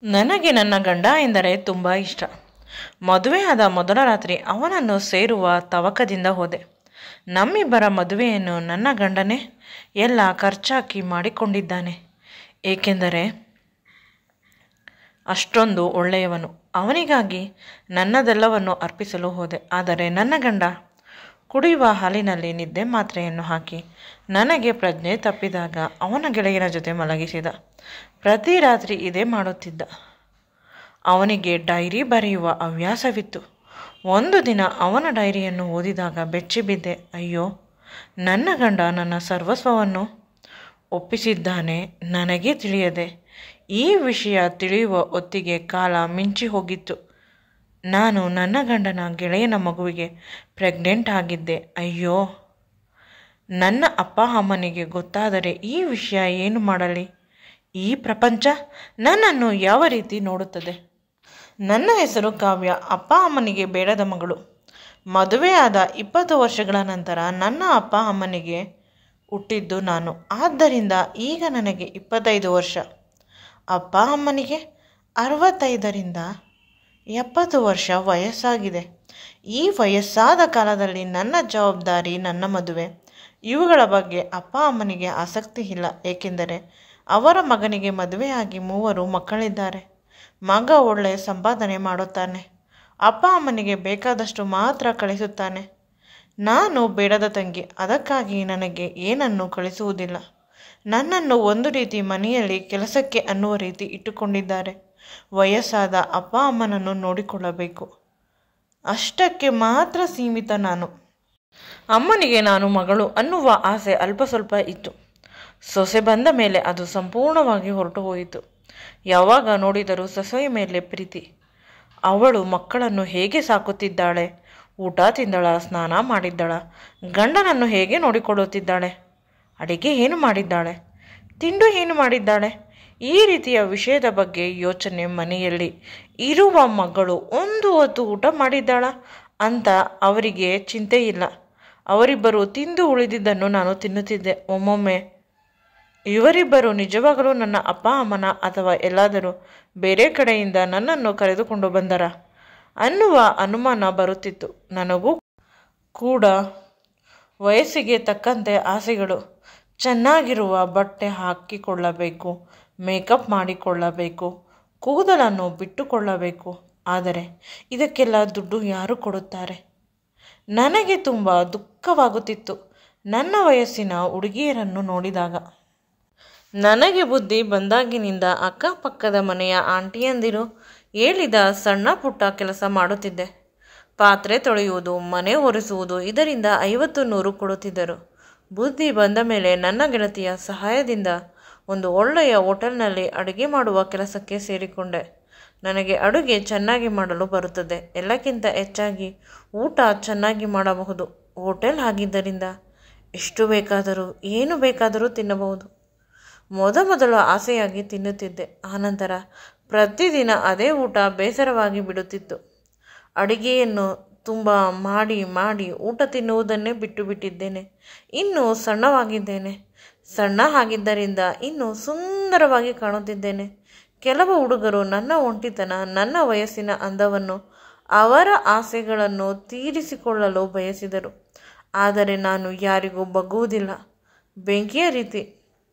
ನನಗೆ ನನ್ನ ಗಂಡ ಎಂದರೆ ತುಂಬ ಇಷ್ಟ. ಮದುವೆಯಾದ ಮೊದಲ ರಾತ್ರಿ ಅವನನ್ನು ಸೇರುವ ತವಕದಿಂದ ಹೋದೆ. ನಮ್ಮಿಬ್ಬರ ಮದುವೆಯನ್ನು ನನ್ನ ಗಂಡನೇ ಎಲ್ಲ ಖರ್ಚಾಕಿ ಮಾಡಿಕೊಂಡಿದ್ದಾನೆ. ಏಕೆಂದರೆ ಅಷ್ಟೊಂದು ಒಳ್ಳೆಯವನು. ಅವನಿಗಾಗಿ ನನ್ನದೆಲ್ಲವನ್ನು ಅರ್ಪಿಸಲು ಹೋದೆ. ಆದರೆ ನನ್ನ ಗಂಡ ಕುಡಿಯುವ ಹಾಲಿನಲ್ಲಿ ನಿದ್ದೆ ಮಾತ್ರೆಯನ್ನು ಹಾಕಿ ನನಗೆ ಪ್ರಜ್ಞೆ ತಪ್ಪಿದಾಗ ಅವನ ಗೆಳೆಯನ ಜೊತೆ ಮಲಗಿಸಿದ. ಪ್ರತಿ ರಾತ್ರಿ ಇದೇ ಮಾಡುತ್ತಿದ್ದ. ಅವನಿಗೆ ಡೈರಿ ಬರೆಯುವ ಹವ್ಯಾಸವಿತ್ತು. ಒಂದು ದಿನ ಅವನ ಡೈರಿಯನ್ನು ಓದಿದಾಗ ಬೆಚ್ಚಿಬಿದ್ದೆ. ಅಯ್ಯೋ, ನನ್ನ ಗಂಡ ನನ್ನ ಸರ್ವಸ್ವವನ್ನು ಒಪ್ಪಿಸಿದ್ದಾನೆ. ನನಗೇ ತಿಳಿಯದೆ ಈ ವಿಷಯ ತಿಳಿಯುವ ಹೊತ್ತಿಗೆ ಕಾಲ ಮಿಂಚಿ ಹೋಗಿತ್ತು. ನಾನು ನನ್ನ ಗಂಡನ ಗೆಳೆಯನ ಮಗುವಿಗೆ ಪ್ರೆಗ್ನೆಂಟ್ ಆಗಿದ್ದೆ. ಅಯ್ಯೋ, ನನ್ನ ಅಪ್ಪ ಅಮ್ಮನಿಗೆ ಗೊತ್ತಾದರೆ ಈ ವಿಷಯ ಏನು ಮಾಡಲಿ? ಈ ಪ್ರಪಂಚ ನನ್ನನ್ನು ಯಾವ ರೀತಿ ನೋಡುತ್ತದೆ? ನನ್ನ ಹೆಸರು ಕಾವ್ಯ. ಅಪ್ಪ ಅಮ್ಮನಿಗೆ ಬೇಡದ ಮಗಳು. ಮದುವೆಯಾದ 20 ವರ್ಷಗಳ ನಂತರ ನನ್ನ ಅಪ್ಪ ಅಮ್ಮನಿಗೆ ಹುಟ್ಟಿದ್ದು ನಾನು. ಆದ್ದರಿಂದ ಈಗ ನನಗೆ 25 ವರ್ಷ. ಅಪ್ಪ ಅಮ್ಮನಿಗೆ 65ರಿಂದ 70 ವರ್ಷ ವಯಸ್ಸಾಗಿದೆ. ಈ ವಯಸ್ಸಾದ ಕಾಲದಲ್ಲಿ ನನ್ನ ಜವಾಬ್ದಾರಿ, ನನ್ನ ಮದುವೆ, ಇವುಗಳ ಬಗ್ಗೆ ಅಪ್ಪ ಅಮ್ಮನಿಗೆ ಆಸಕ್ತಿ ಇಲ್ಲ. ಏಕೆಂದರೆ ಅವರ ಮಗನಿಗೆ ಮದುವೆಯಾಗಿ 3 ಮಕ್ಕಳಿದ್ದಾರೆ. ಮಗ ಒಳ್ಳೆಯ ಸಂಪಾದನೆ ಮಾಡುತ್ತಾನೆ. ಅಪ್ಪ ಅಮ್ಮನಿಗೆ ಬೇಕಾದಷ್ಟು ಮಾತ್ರ ಕಳಿಸುತ್ತಾನೆ. ನಾನು ಬೇಡದ ತಂಗಿ, ಅದಕ್ಕಾಗಿ ನನಗೆ ಏನನ್ನು ಕಳಿಸುವುದಿಲ್ಲ. ನನ್ನನ್ನು ಒಂದು ರೀತಿ ಮನೆಯಲ್ಲಿ ಕೆಲಸಕ್ಕೆ ಅನ್ನುವ ರೀತಿ ಇಟ್ಟುಕೊಂಡಿದ್ದಾರೆ. ವಯಸ್ಸಾದ ಅಪ್ಪ ಅಮ್ಮನನ್ನು ನೋಡಿಕೊಳ್ಳಬೇಕು, ಅಷ್ಟಕ್ಕೆ ಮಾತ್ರ ಸೀಮಿತ ನಾನು. ಅಮ್ಮನಿಗೆ ನಾನು ಮಗಳು ಅನ್ನುವ ಆಸೆ ಅಲ್ಪ ಸ್ವಲ್ಪ ಇತ್ತು. ಸೊಸೆ ಬಂದ ಮೇಲೆ ಅದು ಸಂಪೂರ್ಣವಾಗಿ ಹೊರಟು ಹೋಯಿತು. ಯಾವಾಗ ನೋಡಿದರೂ ಸೊಸೆಯ ಮೇಲೆ ಪ್ರೀತಿ. ಅವಳು ಮಕ್ಕಳನ್ನು ಹೇಗೆ ಸಾಕುತ್ತಿದ್ದಾಳೆ, ಊಟ ತಿಂದಳ, ಸ್ನಾನ ಮಾಡಿದ್ದಳ, ಗಂಡನನ್ನು ಹೇಗೆ ನೋಡಿಕೊಳ್ಳುತ್ತಿದ್ದಾಳೆ, ಅಡಿಗೆ ಏನು ಮಾಡಿದ್ದಾಳೆ, ತಿಂಡು ಏನು ಮಾಡಿದ್ದಾಳೆ, ಈ ರೀತಿಯ ವಿಷಯದ ಬಗ್ಗೆ ಯೋಚನೆ. ಮನೆಯಲ್ಲಿ ಇರುವ ಮಗಳು ಒಂದು ಹೊತ್ತು ಊಟ ಮಾಡಿದ್ದಾಳ ಅಂತ ಅವರಿಗೆ ಚಿಂತೆ ಇಲ್ಲ. ಅವರಿಬ್ಬರು ತಿಂದು ಉಳಿದಿದ್ದನ್ನು ನಾನು ತಿನ್ನುತ್ತಿದ್ದೆ. ಒಮ್ಮೊಮ್ಮೆ ಇವರಿಬ್ಬರು ನಿಜವಾಗಲೂ ನನ್ನ ಅಪ್ಪ ಅಮ್ಮನ ಅಥವಾ ಎಲ್ಲಾದರೂ ಬೇರೆ ಕಡೆಯಿಂದ ನನ್ನನ್ನು ಕರೆದುಕೊಂಡು ಬಂದರ ಅನ್ನುವ ಅನುಮಾನ ಬರುತ್ತಿತ್ತು. ನನಗೂ ಕೂಡ ವಯಸ್ಸಿಗೆ ತಕ್ಕಂತೆ ಆಸೆಗಳು. ಚೆನ್ನಾಗಿರುವ ಬಟ್ಟೆ ಹಾಕಿಕೊಳ್ಳಬೇಕು, ಮೇಕಪ್ ಮಾಡಿಕೊಳ್ಳಬೇಕು, ಕೂದಲನ್ನು ಬಿಟ್ಟುಕೊಳ್ಳಬೇಕು. ಆದರೆ ಇದಕ್ಕೆಲ್ಲ ದುಡ್ಡು ಯಾರು ಕೊಡುತ್ತಾರೆ? ನನಗೆ ತುಂಬ ದುಃಖವಾಗುತ್ತಿತ್ತು ನನ್ನ ವಯಸ್ಸಿನ ಹುಡುಗಿಯರನ್ನು ನೋಡಿದಾಗ. ನನಗೆ ಬುದ್ಧಿ ಬಂದಾಗಿನಿಂದ ಅಕ್ಕಪಕ್ಕದ ಮನೆಯ ಆಂಟಿಯಂದಿರು ಹೇಳಿದ ಸಣ್ಣ ಪುಟ್ಟ ಕೆಲಸ ಮಾಡುತ್ತಿದ್ದೆ. ಪಾತ್ರೆ ತೊಳೆಯುವುದು, ಮನೆ ಒರೆಸುವುದು, ಇದರಿಂದ 50-100 ಕೊಡುತ್ತಿದ್ದರು. ಬುದ್ಧಿ ಬಂದ ಮೇಲೆ ನನ್ನ ಗೆಳತಿಯ ಸಹಾಯದಿಂದ ಒಂದು ಒಳ್ಳೆಯ ಹೋಟೆಲ್ನಲ್ಲಿ ಅಡುಗೆ ಮಾಡುವ ಕೆಲಸಕ್ಕೆ ಸೇರಿಕೊಂಡೆ. ನನಗೆ ಅಡುಗೆ ಚೆನ್ನಾಗಿ ಮಾಡಲು ಬರುತ್ತದೆ. ಎಲ್ಲಕ್ಕಿಂತ ಹೆಚ್ಚಾಗಿ ಊಟ ಚೆನ್ನಾಗಿ ಮಾಡಬಹುದು. ಹೋಟೆಲ್ ಆಗಿದ್ದರಿಂದ ಎಷ್ಟು ಬೇಕಾದರೂ ಏನು ಬೇಕಾದರೂ ತಿನ್ನಬಹುದು. ಮೊದಲು ಆಸೆಯಾಗಿ ತಿನ್ನುತ್ತಿದ್ದೆ. ಆನಂತರ ಪ್ರತಿದಿನ ಅದೇ ಊಟ ಬೇಸರವಾಗಿ ಬಿಡುತ್ತಿತ್ತು. ಅಡುಗೆಯನ್ನು ತುಂಬ ಮಾಡಿ ಊಟ ತಿನ್ನುವುದನ್ನೇ ಬಿಟ್ಟು ಬಿಟ್ಟಿದ್ದೇನೆ. ಇನ್ನೂ ಸಣ್ಣವಾಗಿದ್ದೇನೆ. ಸಣ್ಣ ಆಗಿದ್ದರಿಂದ ಇನ್ನೂ ಸುಂದರವಾಗಿ ಕಾಣುತ್ತಿದ್ದೇನೆ. ಕೆಲವು ಹುಡುಗರು ನನ್ನ ಒಂಟಿತನ, ನನ್ನ ವಯಸ್ಸಿನ ಅಂದವನ್ನು, ಅವರ ಆಸೆಗಳನ್ನು ತೀರಿಸಿಕೊಳ್ಳಲು ಬಯಸಿದರು. ಆದರೆ ನಾನು ಯಾರಿಗೂ ಬಗ್ಗುವುದಿಲ್ಲ. ಬೆಂಕಿಯ ರೀತಿ.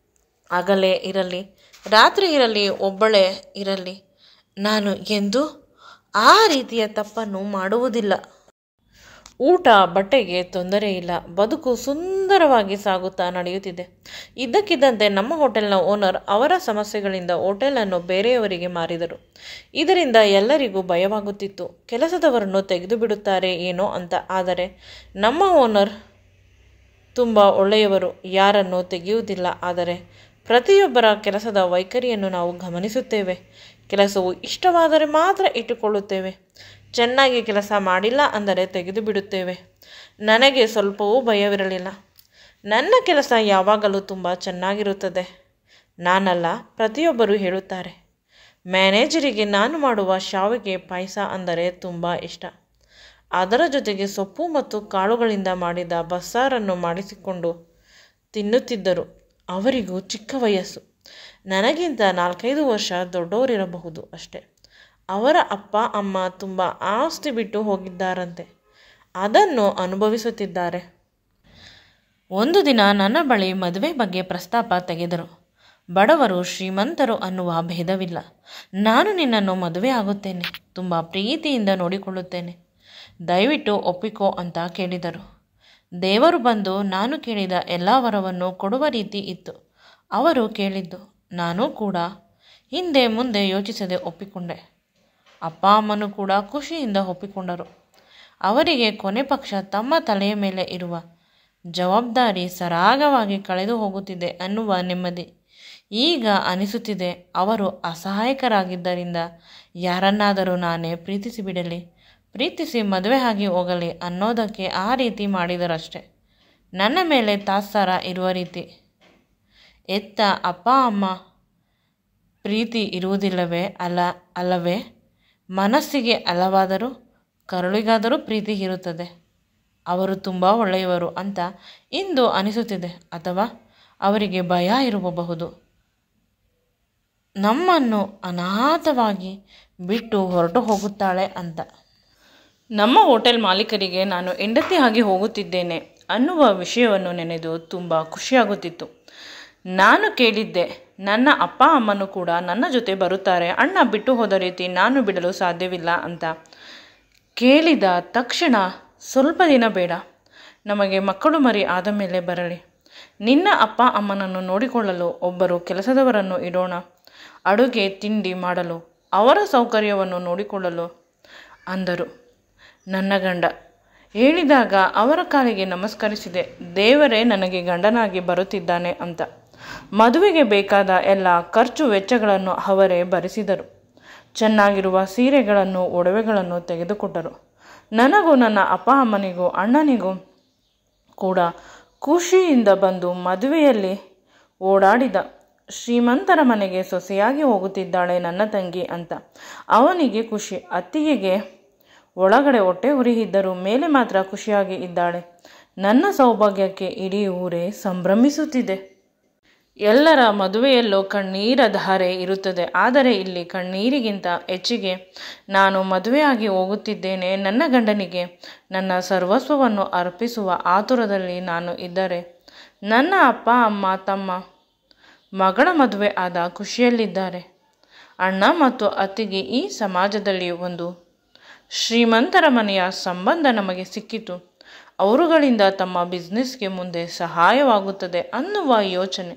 ಹಗಲೇ ಇರಲಿ, ರಾತ್ರಿ ಇರಲಿ, ಒಬ್ಬಳೇ ಇರಲಿ, ನಾನು ಎಂದೂ ಆ ರೀತಿಯ ತಪ್ಪನ್ನು ಮಾಡುವುದಿಲ್ಲ. ಊಟ ಬಟ್ಟೆಗೆ ತೊಂದರೆ ಇಲ್ಲ. ಬದುಕು ಸುಂದರವಾಗಿ ಸಾಗುತ್ತಾ ನಡೆಯುತ್ತಿದೆ. ಇದ್ದಕ್ಕಿದ್ದಂತೆ ನಮ್ಮ ಹೋಟೆಲ್ನ ಓನರ್ ಅವರ ಸಮಸ್ಯೆಗಳಿಂದ ಹೋಟೆಲನ್ನು ಬೇರೆಯವರಿಗೆ ಮಾರಿದರು. ಇದರಿಂದ ಎಲ್ಲರಿಗೂ ಭಯವಾಗುತ್ತಿತ್ತು, ಕೆಲಸದವರನ್ನು ತೆಗೆದು ಬಿಡುತ್ತಾರೆ ಏನೋ ಅಂತ. ಆದರೆ ನಮ್ಮ ಓನರ್ ತುಂಬ ಒಳ್ಳೆಯವರು, ಯಾರನ್ನು ತೆಗೆಯುವುದಿಲ್ಲ. ಆದರೆ ಪ್ರತಿಯೊಬ್ಬರ ಕೆಲಸದ ವೈಖರಿಯನ್ನು ನಾವು ಗಮನಿಸುತ್ತೇವೆ. ಕೆಲಸವು ಇಷ್ಟವಾದರೆ ಮಾತ್ರ ಇಟ್ಟುಕೊಳ್ಳುತ್ತೇವೆ. ಚೆನ್ನಾಗಿ ಕೆಲಸ ಮಾಡಿಲ್ಲ ಅಂದರೆ ತೆಗೆದು ಬಿಡುತ್ತೇವೆ. ನನಗೆ ಸ್ವಲ್ಪವೂ ಭಯವಿರಲಿಲ್ಲ. ನನ್ನ ಕೆಲಸ ಯಾವಾಗಲೂ ತುಂಬ ಚೆನ್ನಾಗಿರುತ್ತದೆ. ನಾನಲ್ಲ, ಪ್ರತಿಯೊಬ್ಬರು ಹೇಳುತ್ತಾರೆ. ಮ್ಯಾನೇಜರಿಗೆ ನಾನು ಮಾಡುವ ಶಾವಿಗೆ ಪಾಯಸ ಅಂದರೆ ತುಂಬ ಇಷ್ಟ. ಅದರ ಜೊತೆಗೆ ಸೊಪ್ಪು ಮತ್ತು ಕಾಳುಗಳಿಂದ ಮಾಡಿದ ಬಸ್ಸಾರನ್ನು ಮಾಡಿಸಿಕೊಂಡು ತಿನ್ನುತ್ತಿದ್ದರು. ಅವರಿಗೂ ಚಿಕ್ಕ ವಯಸ್ಸು. ನನಗಿಂತ 4-5 ವರ್ಷ ದೊಡ್ಡವರಿರಬಹುದು ಅಷ್ಟೆ. ಅವರ ಅಪ್ಪ ಅಮ್ಮ ತುಂಬ ಆಸ್ತಿ ಬಿಟ್ಟು ಹೋಗಿದ್ದಾರಂತೆ. ಅದನ್ನು ಅನುಭವಿಸುತ್ತಿದ್ದಾರೆ. ಒಂದು ದಿನ ನನ್ನ ಬಳಿ ಮದುವೆ ಬಗ್ಗೆ ಪ್ರಸ್ತಾಪ ತೆಗೆದರು. ಬಡವರು ಶ್ರೀಮಂತರು ಅನ್ನುವ ಭೇದವಿಲ್ಲ. ನಾನು ನಿನ್ನನ್ನು ಮದುವೆ ಆಗುತ್ತೇನೆ, ತುಂಬ ಪ್ರೀತಿಯಿಂದ ನೋಡಿಕೊಳ್ಳುತ್ತೇನೆ, ದಯವಿಟ್ಟು ಒಪ್ಪಿಕೋ ಅಂತ ಕೇಳಿದರು. ದೇವರು ಬಂದು ನಾನು ಕೇಳಿದ ಎಲ್ಲ ವರವನ್ನು ಕೊಡುವ ರೀತಿ ಇತ್ತು ಅವರು ಕೇಳಿದ್ದು. ನಾನು ಕೂಡ ಹಿಂದೆ ಮುಂದೆ ಯೋಚಿಸದೆ ಒಪ್ಪಿಕೊಂಡೆ. ಅಪ್ಪ ಅಮ್ಮನೂ ಕೂಡ ಖುಷಿಯಿಂದ ಒಪ್ಪಿಕೊಂಡರು. ಅವರಿಗೆ ಕೊನೆ ಪಕ್ಷ ತಮ್ಮ ತಲೆಯ ಮೇಲೆ ಇರುವ ಜವಾಬ್ದಾರಿ ಸರಾಗವಾಗಿ ಕಳೆದು ಹೋಗುತ್ತಿದೆ ಅನ್ನುವ ನೆಮ್ಮದಿ ಈಗ ಅನಿಸುತ್ತಿದೆ. ಅವರು ಅಸಹಾಯಕರಾಗಿದ್ದರಿಂದ ಯಾರನ್ನಾದರೂ ನಾನೇ ಪ್ರೀತಿಸಿಬಿಡಲಿ, ಪ್ರೀತಿಸಿ ಮದುವೆ ಆಗಿ ಹೋಗಲಿ ಅನ್ನೋದಕ್ಕೆ ಆ ರೀತಿ ಮಾಡಿದರಷ್ಟೆ. ನನ್ನ ಮೇಲೆ ತಾತ್ಸಾರ ಇರುವ ರೀತಿ. ಎತ್ತ ಅಪ್ಪ ಅಮ್ಮ ಪ್ರೀತಿ ಇರುವುದಿಲ್ಲವೇ? ಅಲ್ಲವೇ? ಮನಸ್ಸಿಗೆ ಅಲ್ಲವಾದರೂ ಕರುಳಿಗಾದರೂ ಪ್ರೀತಿ ಇರುತ್ತದೆ. ಅವರು ತುಂಬ ಒಳ್ಳೆಯವರು ಅಂತ ಇಂದು ಅನಿಸುತ್ತಿದೆ. ಅಥವಾ ಅವರಿಗೆ ಭಯ ಇರಬಹುದು, ನಮ್ಮನ್ನು ಅನಾಥವಾಗಿ ಬಿಟ್ಟು ಹೊರಟು ಹೋಗುತ್ತಾಳೆ ಅಂತ. ನಮ್ಮ ಹೋಟೆಲ್ ಮಾಲೀಕರಿಗೆ ನಾನು ಹೆಂಡತಿ ಆಗಿ ಹೋಗುತ್ತಿದ್ದೇನೆ ಅನ್ನುವ ವಿಷಯವನ್ನು ನೆನೆದು ತುಂಬ ಖುಷಿಯಾಗುತ್ತಿತ್ತು. ನಾನು ಕೇಳಿದ್ದೆ, ನನ್ನ ಅಪ್ಪ ಅಮ್ಮನೂ ಕೂಡ ನನ್ನ ಜೊತೆ ಬರುತ್ತಾರೆ, ಅಣ್ಣ ಬಿಟ್ಟು ಹೋದ ರೀತಿ ನಾನು ಬಿಡಲು ಸಾಧ್ಯವಿಲ್ಲ ಅಂತ. ಕೇಳಿದ ತಕ್ಷಣ ಸ್ವಲ್ಪ ದಿನ ಬೇಡ, ನಮಗೆ ಮಕ್ಕಳು ಮರಿ ಆದ ಮೇಲೆ ಬರಲಿ, ನಿನ್ನ ಅಪ್ಪ ಅಮ್ಮನನ್ನು ನೋಡಿಕೊಳ್ಳಲು ಒಬ್ಬರು ಕೆಲಸದವರನ್ನು ಇಡೋಣ, ಅಡುಗೆ ತಿಂಡಿ ಮಾಡಲು, ಅವರ ಸೌಕರ್ಯವನ್ನು ನೋಡಿಕೊಳ್ಳಲು ಅಂದರು. ನನ್ನ ಗಂಡ ಹೇಳಿದಾಗ ಅವರ ಕಾಲಿಗೆ ನಮಸ್ಕರಿಸಿದೆ. ದೇವರೇ ನನಗೆ ಗಂಡನಾಗಿ ಬರುತ್ತಿದ್ದಾನೆ ಅಂತ. ಮದುವೆಗೆ ಬೇಕಾದ ಎಲ್ಲ ಖರ್ಚು ವೆಚ್ಚಗಳನ್ನು ಅವರೇ ಭರಿಸಿದರು. ಚೆನ್ನಾಗಿರುವ ಸೀರೆಗಳನ್ನು ಒಡವೆಗಳನ್ನು ತೆಗೆದುಕೊಟ್ಟರು. ನನಗೂ ನನ್ನ ಅಪ್ಪ ಅಮ್ಮನಿಗೂ ಅಣ್ಣನಿಗೂ ಕೂಡ ಖುಷಿಯಿಂದ ಬಂದು ಮದುವೆಯಲ್ಲಿ ಓಡಾಡಿದ. ಶ್ರೀಮಂತರ ಮನೆಗೆ ಸೊಸೆಯಾಗಿ ಹೋಗುತ್ತಿದ್ದಾಳೆ ನನ್ನ ತಂಗಿ ಅಂತ ಅವನಿಗೆ ಖುಷಿ. ಅತ್ತಿಗೆಗೆ ಒಳಗಡೆ ಹೊಟ್ಟೆ ಉರಿ ಇದ್ದರೂ ಮೇಲೆ ಮಾತ್ರ ಖುಷಿಯಾಗಿ ಇದ್ದಾಳೆ. ನನ್ನ ಸೌಭಾಗ್ಯಕ್ಕೆ ಇಡೀ ಊರೇ ಸಂಭ್ರಮಿಸುತ್ತಿದೆ. ಎಲ್ಲರ ಮದುವೆಯಲ್ಲೂ ಕಣ್ಣೀರ ಧಾರೆ ಇರುತ್ತದೆ. ಆದರೆ ಇಲ್ಲಿ ಕಣ್ಣೀರಿಗಿಂತ ಹೆಚ್ಚಿಗೆ ನಾನು ಮದುವೆಯಾಗಿ ಹೋಗುತ್ತಿದ್ದೇನೆ, ನನ್ನ ಗಂಡನಿಗೆ ನನ್ನ ಸರ್ವಸ್ವವನ್ನು ಅರ್ಪಿಸುವ ಆತುರದಲ್ಲಿ ನಾನು ಇದ್ದರೆ, ನನ್ನ ಅಪ್ಪ ಅಮ್ಮ ತಮ್ಮ ಮಗಳ ಮದುವೆ ಆದ ಖುಷಿಯಲ್ಲಿದ್ದಾರೆ. ಅಣ್ಣ ಮತ್ತು ಅತ್ತಿಗೆ ಈ ಸಮಾಜದಲ್ಲಿ ಒಂದು ಶ್ರೀಮಂತರ ಮನೆಯ ಸಂಬಂಧ ನಮಗೆ ಸಿಕ್ಕಿತು, ಅವರುಗಳಿಂದ ತಮ್ಮ ಬಿಸ್ನೆಸ್ಗೆ ಮುಂದೆ ಸಹಾಯವಾಗುತ್ತದೆ ಅನ್ನುವ ಯೋಚನೆ.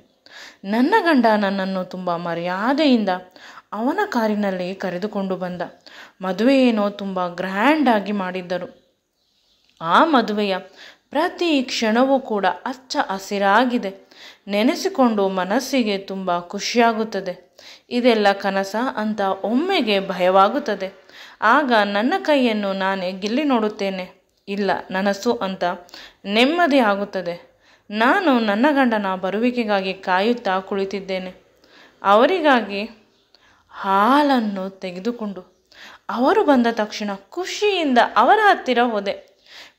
ನನ್ನ ಗಂಡ ನನ್ನನ್ನು ತುಂಬ ಮರ್ಯಾದೆಯಿಂದ ಅವನ ಕಾರಿನಲ್ಲಿ ಕರೆದುಕೊಂಡು ಬಂದ. ಮದುವೆಯೇನೋ ತುಂಬ ಗ್ರ್ಯಾಂಡಾಗಿ ಮಾಡಿದ್ದರು. ಆ ಮದುವೆಯ ಪ್ರತಿ ಕ್ಷಣವೂ ಕೂಡ ಹಚ್ಚ ಹಸಿರಾಗಿದೆ. ನೆನೆಸಿಕೊಂಡು ಮನಸ್ಸಿಗೆ ತುಂಬ ಖುಷಿಯಾಗುತ್ತದೆ. ಇದೆಲ್ಲ ಕನಸ ಅಂತ ಒಮ್ಮೆಗೆ ಭಯವಾಗುತ್ತದೆ. ಆಗ ನನ್ನ ಕೈಯನ್ನು ನಾನೇ ಗಿಲ್ಲಿ ನೋಡುತ್ತೇನೆ. ಇಲ್ಲ, ನನಸು ಅಂತ ನೆಮ್ಮದಿ ಆಗುತ್ತದೆ. ನಾನು ನನ್ನ ಗಂಡನ ಬರುವಿಕೆಗಾಗಿ ಕಾಯುತ್ತಾ ಕುಳಿತಿದ್ದೇನೆ. ಅವರಿಗಾಗಿ ಹಾಲನ್ನು ತೆಗೆದುಕೊಂಡು ಅವರು ಬಂದ ತಕ್ಷಣ ಖುಷಿಯಿಂದ ಅವರ ಹತ್ತಿರ ಹೋದೆ.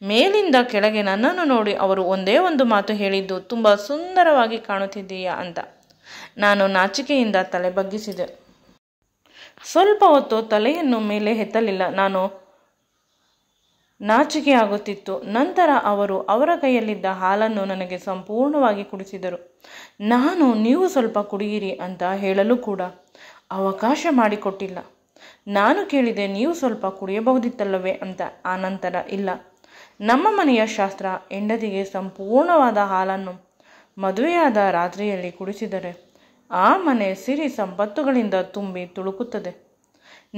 ಮೇಲಿಂದ ಕೆಳಗೆ ನನ್ನನ್ನು ನೋಡಿ ಅವರು ಒಂದೇ ಒಂದು ಮಾತು ಹೇಳಿದ್ದು, ತುಂಬ ಸುಂದರವಾಗಿ ಕಾಣುತ್ತಿದ್ದೀಯಾ ಅಂತ. ನಾನು ನಾಚಿಕೆಯಿಂದ ತಲೆ ಬಗ್ಗಿಸಿದೆ. ಸ್ವಲ್ಪ ಹೊತ್ತು ತಲೆಯನ್ನು ಮೇಲೆ ಎತ್ತಲಿಲ್ಲ. ನಾನು ನಾಚಿಕೆಯಾಗುತ್ತಿತ್ತು. ನಂತರ ಅವರು ಅವರ ಕೈಯಲ್ಲಿದ್ದ ಹಾಲನ್ನು ನನಗೆ ಸಂಪೂರ್ಣವಾಗಿ ಕುಡಿಸಿದರು. ನಾನು ನೀವು ಸ್ವಲ್ಪ ಕುಡಿಯಿರಿ ಅಂತ ಹೇಳಲು ಕೂಡ ಅವಕಾಶ ಮಾಡಿಕೊಟ್ಟಿಲ್ಲ. ನಾನು ಕೇಳಿದೆ, ನೀವು ಸ್ವಲ್ಪ ಕುಡಿಯಬಹುದಿತ್ತಲ್ಲವೇ ಅಂತ. ಆನಂತರ ಇಲ್ಲ, ನಮ್ಮ ಮನೆಯ ಶಾಸ್ತ್ರ ಹೆಂಡತಿಗೆ ಸಂಪೂರ್ಣವಾದ ಹಾಲನ್ನು ಮದುವೆಯಾದ ರಾತ್ರಿಯಲ್ಲಿ ಕುಡಿಸಿದರೆ ಆ ಮನೆ ಸಿರಿ ಸಂಪತ್ತುಗಳಿಂದ ತುಂಬಿ ತುಳುಕುತ್ತದೆ.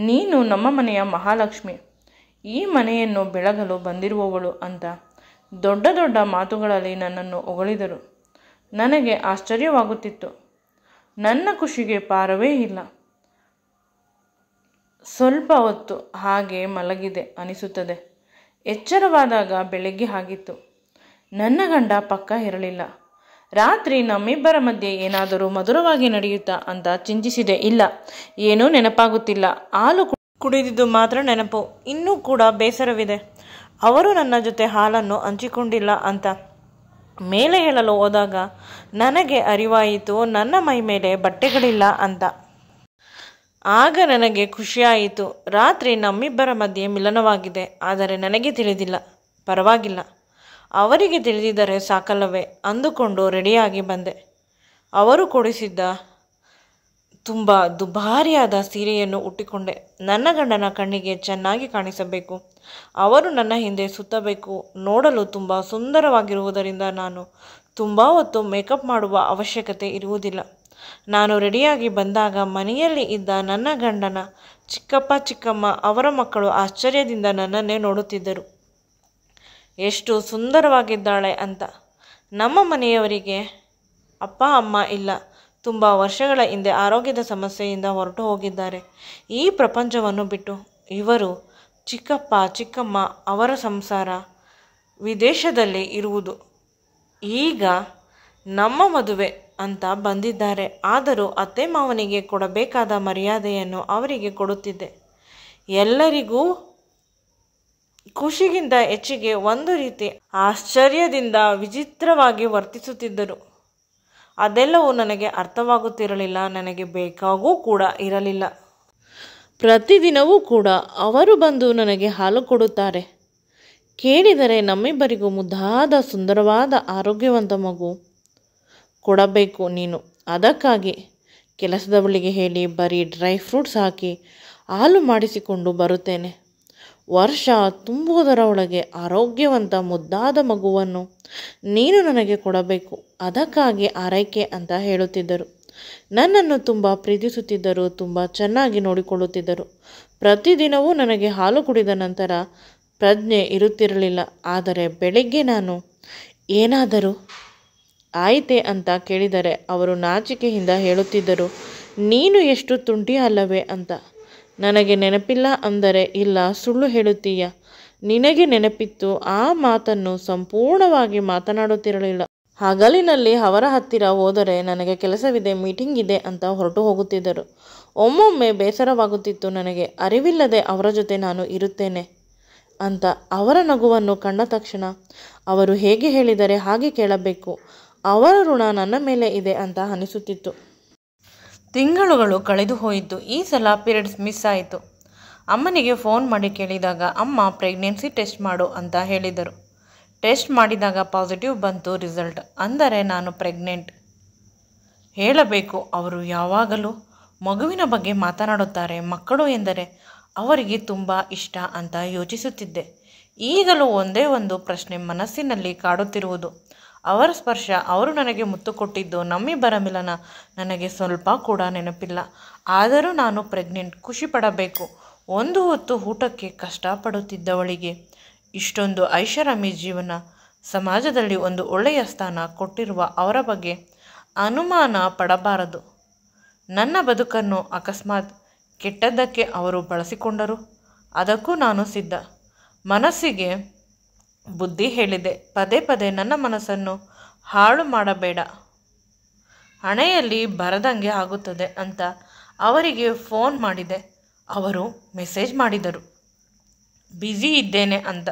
ನೀನು ನಮ್ಮ ಮನೆಯ ಮಹಾಲಕ್ಷ್ಮಿ, ಈ ಮನೆಯನ್ನು ಬೆಳಗಲು ಬಂದಿರುವವಳು ಅಂತ ದೊಡ್ಡ ದೊಡ್ಡ ಮಾತುಗಳಲ್ಲಿ ನನ್ನನ್ನು ಹೊಗಳಿದರು. ನನಗೆ ಆಶ್ಚರ್ಯವಾಗುತ್ತಿತ್ತು. ನನ್ನ ಖುಷಿಗೆ ಪಾರವೇ ಇಲ್ಲ. ಸ್ವಲ್ಪ ಹೊತ್ತು ಹಾಗೆ ಮಲಗಿದೆ ಅನಿಸುತ್ತದೆ. ಎಚ್ಚರವಾದಾಗ ಬೆಳಗ್ಗೆ ಆಗಿತ್ತು. ನನ್ನ ಗಂಡ ಪಕ್ಕ ಇರಲಿಲ್ಲ. ರಾತ್ರಿ ನಮ್ಮಿಬ್ಬರ ಮಧ್ಯೆ ಏನಾದರೂ ಮಧುರವಾಗಿ ನಡೆಯುತ್ತಾ ಅಂತ ಚಿಂತಿಸಿದೆ. ಇಲ್ಲ, ಏನೂ ನೆನಪಾಗುತ್ತಿಲ್ಲ. ಹಾಲು ಕುಡಿದಿದ್ದು ಮಾತ್ರ ನೆನಪು. ಇನ್ನೂ ಕೂಡ ಬೇಸರವಿದೆ. ಅವರು ನನ್ನ ಜೊತೆ ಹಾಲನ್ನು ಹಂಚಿಕೊಂಡಿಲ್ಲ ಅಂತ. ಮೇಲೆ ಹೇಳಲು ಹೋದಾಗ ನನಗೆ ಅರಿವಾಯಿತು ನನ್ನ ಮೈ ಮೇಲೆ ಬಟ್ಟೆಗಳಿಲ್ಲ ಅಂತ. ಆಗ ನನಗೆ ಖುಷಿಯಾಯಿತು. ರಾತ್ರಿ ನಮ್ಮಿಬ್ಬರ ಮಧ್ಯೆ ಮಿಲನವಾಗಿದೆ. ಆದರೆ ನನಗೆ ತಿಳಿದಿಲ್ಲ. ಪರವಾಗಿಲ್ಲ, ಅವರಿಗೆ ತಿಳಿದಿದ್ದರೆ ಸಾಕಲ್ಲವೇ ಅಂದುಕೊಂಡು ರೆಡಿಯಾಗಿ ಬಂದೆ. ಅವರು ಕೊಡಿಸಿದ್ದ ತುಂಬ ದುಬಾರಿಯಾದ ಸೀರೆಯನ್ನು ಉಟ್ಟಿಕೊಂಡೆ. ನನ್ನ ಗಂಡನ ಕಣ್ಣಿಗೆ ಚೆನ್ನಾಗಿ ಕಾಣಿಸಬೇಕು, ಅವರು ನನ್ನ ಹಿಂದೆ ಸುತ್ತಬೇಕು. ನೋಡಲು ತುಂಬ ಸುಂದರವಾಗಿರುವುದರಿಂದ ನಾನು ತುಂಬ ಹೊತ್ತು ಮೇಕಪ್ ಮಾಡುವ ಅವಶ್ಯಕತೆ ಇರುವುದಿಲ್ಲ. ನಾನು ರೆಡಿಯಾಗಿ ಬಂದಾಗ ಮನೆಯಲ್ಲಿ ಇದ್ದ ನನ್ನ ಗಂಡನ ಚಿಕ್ಕಪ್ಪ ಚಿಕ್ಕಮ್ಮ ಅವರ ಮಕ್ಕಳು ಆಶ್ಚರ್ಯದಿಂದ ನನ್ನನ್ನೇ ನೋಡುತ್ತಿದ್ದರು. ಎಷ್ಟು ಸುಂದರವಾಗಿದ್ದಾಳೆ ಅಂತ. ನಮ್ಮ ಮನೆಯವರಿಗೆ ಅಪ್ಪ ಅಮ್ಮ ಇಲ್ಲ. ತುಂಬ ವರ್ಷಗಳ ಹಿಂದೆ ಆರೋಗ್ಯದ ಸಮಸ್ಯೆಯಿಂದ ಹೊರಟು ಹೋಗಿದ್ದಾರೆ ಈ ಪ್ರಪಂಚವನ್ನು ಬಿಟ್ಟು. ಇವರು ಚಿಕ್ಕಪ್ಪ ಚಿಕ್ಕಮ್ಮ ಅವರ ಸಂಸಾರ ವಿದೇಶದಲ್ಲಿ ಇರುವುದು. ಈಗ ನಮ್ಮ ಮದುವೆ ಅಂತ ಬಂದಿದ್ದಾರೆ. ಆದರೂ ಅತ್ತೆ ಮಾವನಿಗೆ ಕೊಡಬೇಕಾದ ಮರ್ಯಾದೆಯನ್ನು ಅವರಿಗೆ ಕೊಡುತ್ತಿದ್ದೆ. ಎಲ್ಲರಿಗೂ ಖುಷಿಗಿಂತ ಹೆಚ್ಚಿಗೆ ಒಂದು ರೀತಿ ಆಶ್ಚರ್ಯದಿಂದ ವಿಚಿತ್ರವಾಗಿ ವರ್ತಿಸುತ್ತಿದ್ದರು. ಅದೆಲ್ಲವೂ ನನಗೆ ಅರ್ಥವಾಗುತ್ತಿರಲಿಲ್ಲ, ನನಗೆ ಬೇಕಾಗೂ ಕೂಡ ಇರಲಿಲ್ಲ. ಪ್ರತಿದಿನವೂ ಕೂಡ ಅವರು ಬಂದು ನನಗೆ ಹಾಲು ಕೊಡುತ್ತಾರೆ. ಕೇಳಿದರೆ ನಮ್ಮಿಬ್ಬರಿಗೂ ಮುದ್ದಾದ ಸುಂದರವಾದ ಆರೋಗ್ಯವಂತ ಮಗು ಕೊಡಬೇಕು ನೀನು. ಅದಕ್ಕಾಗಿ ಕೆಲಸದವಳಿಗೆ ಹೇಳಿ ಬರೀ ಡ್ರೈ ಫ್ರೂಟ್ಸ್ ಹಾಕಿ ಹಾಲು ಮಾಡಿಸಿಕೊಂಡು ಬರುತ್ತೇನೆ. ವರ್ಷ ತುಂಬುವುದರ ಒಳಗೆ ಆರೋಗ್ಯವಂತ ಮುದ್ದಾದ ಮಗುವನ್ನು ನೀನು ನನಗೆ ಕೊಡಬೇಕು. ಅದಕ್ಕಾಗಿ ಆರೈಕೆ ಅಂತ ಹೇಳುತ್ತಿದ್ದರು. ನನ್ನನ್ನು ತುಂಬ ಪ್ರೀತಿಸುತ್ತಿದ್ದರು, ತುಂಬ ಚೆನ್ನಾಗಿ ನೋಡಿಕೊಳ್ಳುತ್ತಿದ್ದರು. ಪ್ರತಿದಿನವೂ ನನಗೆ ಹಾಲು ಕುಡಿದ ನಂತರ ಪ್ರಜ್ಞೆ ಇರುತ್ತಿರಲಿಲ್ಲ. ಆದರೆ ಬೆಳಗ್ಗೆ ನಾನು ಏನಾದರೂ ಆಯಿತೆ ಅಂತ ಕೇಳಿದರೆ ಅವರು ನಾಚಿಕೆಯಿಂದ ಹೇಳುತ್ತಿದ್ದರು, ನೀನು ಎಷ್ಟು ತುಂಟಿ ಅಲ್ಲವೇ ಅಂತ. ನನಗೆ ನೆನಪಿಲ್ಲ ಅಂದರೆ ಇಲ್ಲ, ಸುಳ್ಳು ಹೇಳುತ್ತೀಯ, ನಿನಗೆ ನೆನಪಿತ್ತು. ಆ ಮಾತನ್ನು ಸಂಪೂರ್ಣವಾಗಿ ಮಾತನಾಡುತ್ತಿರಲಿಲ್ಲ. ಹಗಲಿನಲ್ಲಿ ಅವರ ಹತ್ತಿರ ಹೋದರೆ ನನಗೆ ಕೆಲಸವಿದೆ, ಮೀಟಿಂಗ್ ಇದೆ ಅಂತ ಹೊರಟು ಹೋಗುತ್ತಿದ್ದರು. ಒಮ್ಮೊಮ್ಮೆ ಬೇಸರವಾಗುತ್ತಿತ್ತು ನನಗೆ. ಅರಿವಿಲ್ಲದೆ ಅವರ ಜೊತೆ ನಾನು ಇರುತ್ತೇನೆ ಅಂತ. ಅವರ ನಗುವನ್ನು ಕಂಡ ತಕ್ಷಣ ಅವರು ಹೇಗೆ ಹೇಳಿದರೆ ಹಾಗೆ ಕೇಳಬೇಕು. ಅವರ ಋಣ ನನ್ನ ಮೇಲೆ ಇದೆ ಅಂತ ಅನಿಸುತ್ತಿತ್ತು. ತಿಂಗಳುಗಳು ಕಳೆದು ಹೋಯಿತು. ಈ ಸಲ ಪೀರಿಯಡ್ಸ್ ಮಿಸ್ ಆಯಿತು. ಅಮ್ಮನಿಗೆ ಫೋನ್ ಮಾಡಿ ಕೇಳಿದಾಗ ಅಮ್ಮ ಪ್ರೆಗ್ನೆನ್ಸಿ ಟೆಸ್ಟ್ ಮಾಡು ಅಂತ ಹೇಳಿದರು. ಟೆಸ್ಟ್ ಮಾಡಿದಾಗ ಪಾಸಿಟಿವ್ ಬಂತು ರಿಸಲ್ಟ್. ಅಂದರೆ ನಾನು ಪ್ರೆಗ್ನೆಂಟ್. ಹೇಳಬೇಕು, ಅವರು ಯಾವಾಗಲೂ ಮಗುವಿನ ಬಗ್ಗೆ ಮಾತನಾಡುತ್ತಾರೆ. ಮಕ್ಕಳು ಎಂದರೆ ಅವರಿಗೆ ತುಂಬ ಇಷ್ಟ ಅಂತ ಯೋಚಿಸುತ್ತಿದ್ದೆ. ಈಗಲೂ ಒಂದೇ ಒಂದು ಪ್ರಶ್ನೆ ಮನಸ್ಸಿನಲ್ಲಿ ಕಾಡುತ್ತಿರುವುದು. ಅವರ ಸ್ಪರ್ಶ, ಅವರು ನನಗೆ ಮುತ್ತು ಕೊಟ್ಟಿದ್ದು, ನಮ್ಮಿಬ್ಬರ ಮಿಲನ ನನಗೆ ಸ್ವಲ್ಪ ಕೂಡ ನೆನಪಿಲ್ಲ. ಆದರೂ ನಾನು ಪ್ರೆಗ್ನೆಂಟ್. ಖುಷಿ ಪಡಬೇಕು. ಒಂದು ಹೊತ್ತು ಊಟಕ್ಕೆ ಕಷ್ಟಪಡುತ್ತಿದ್ದವಳಿಗೆ ಇಷ್ಟೊಂದು ಐಷಾರಾಮಿ ಜೀವನ, ಸಮಾಜದಲ್ಲಿ ಒಂದು ಒಳ್ಳೆಯ ಸ್ಥಾನ ಕೊಟ್ಟಿರುವ ಅವರ ಬಗ್ಗೆ ಅನುಮಾನ ಪಡಬಾರದು. ನನ್ನ ಬದುಕನ್ನು ಅಕಸ್ಮಾತ್ ಕೆಟ್ಟದ್ದಕ್ಕೆ ಅವರು ಬಳಸಿಕೊಂಡರು, ಅದಕ್ಕೂ ನಾನು ಸಿದ್ಧ. ಮನಸ್ಸಿಗೆ ಬುದ್ಧಿ ಹೇಳಿದೆ, ಪದೇ ಪದೇ ನನ್ನ ಮನಸ್ಸನ್ನು ಹಾಳು ಮಾಡಬೇಡ, ಹಣೆಯಲ್ಲಿ ಬರದಂಗೆ ಆಗುತ್ತದೆ ಅಂತ ಅವರಿಗೆ ಫೋನ್ ಮಾಡಿದೆ. ಅವರು ಮೆಸೇಜ್ ಮಾಡಿದರು, ಬ್ಯುಸಿ ಇದ್ದೇನೆ ಅಂತ.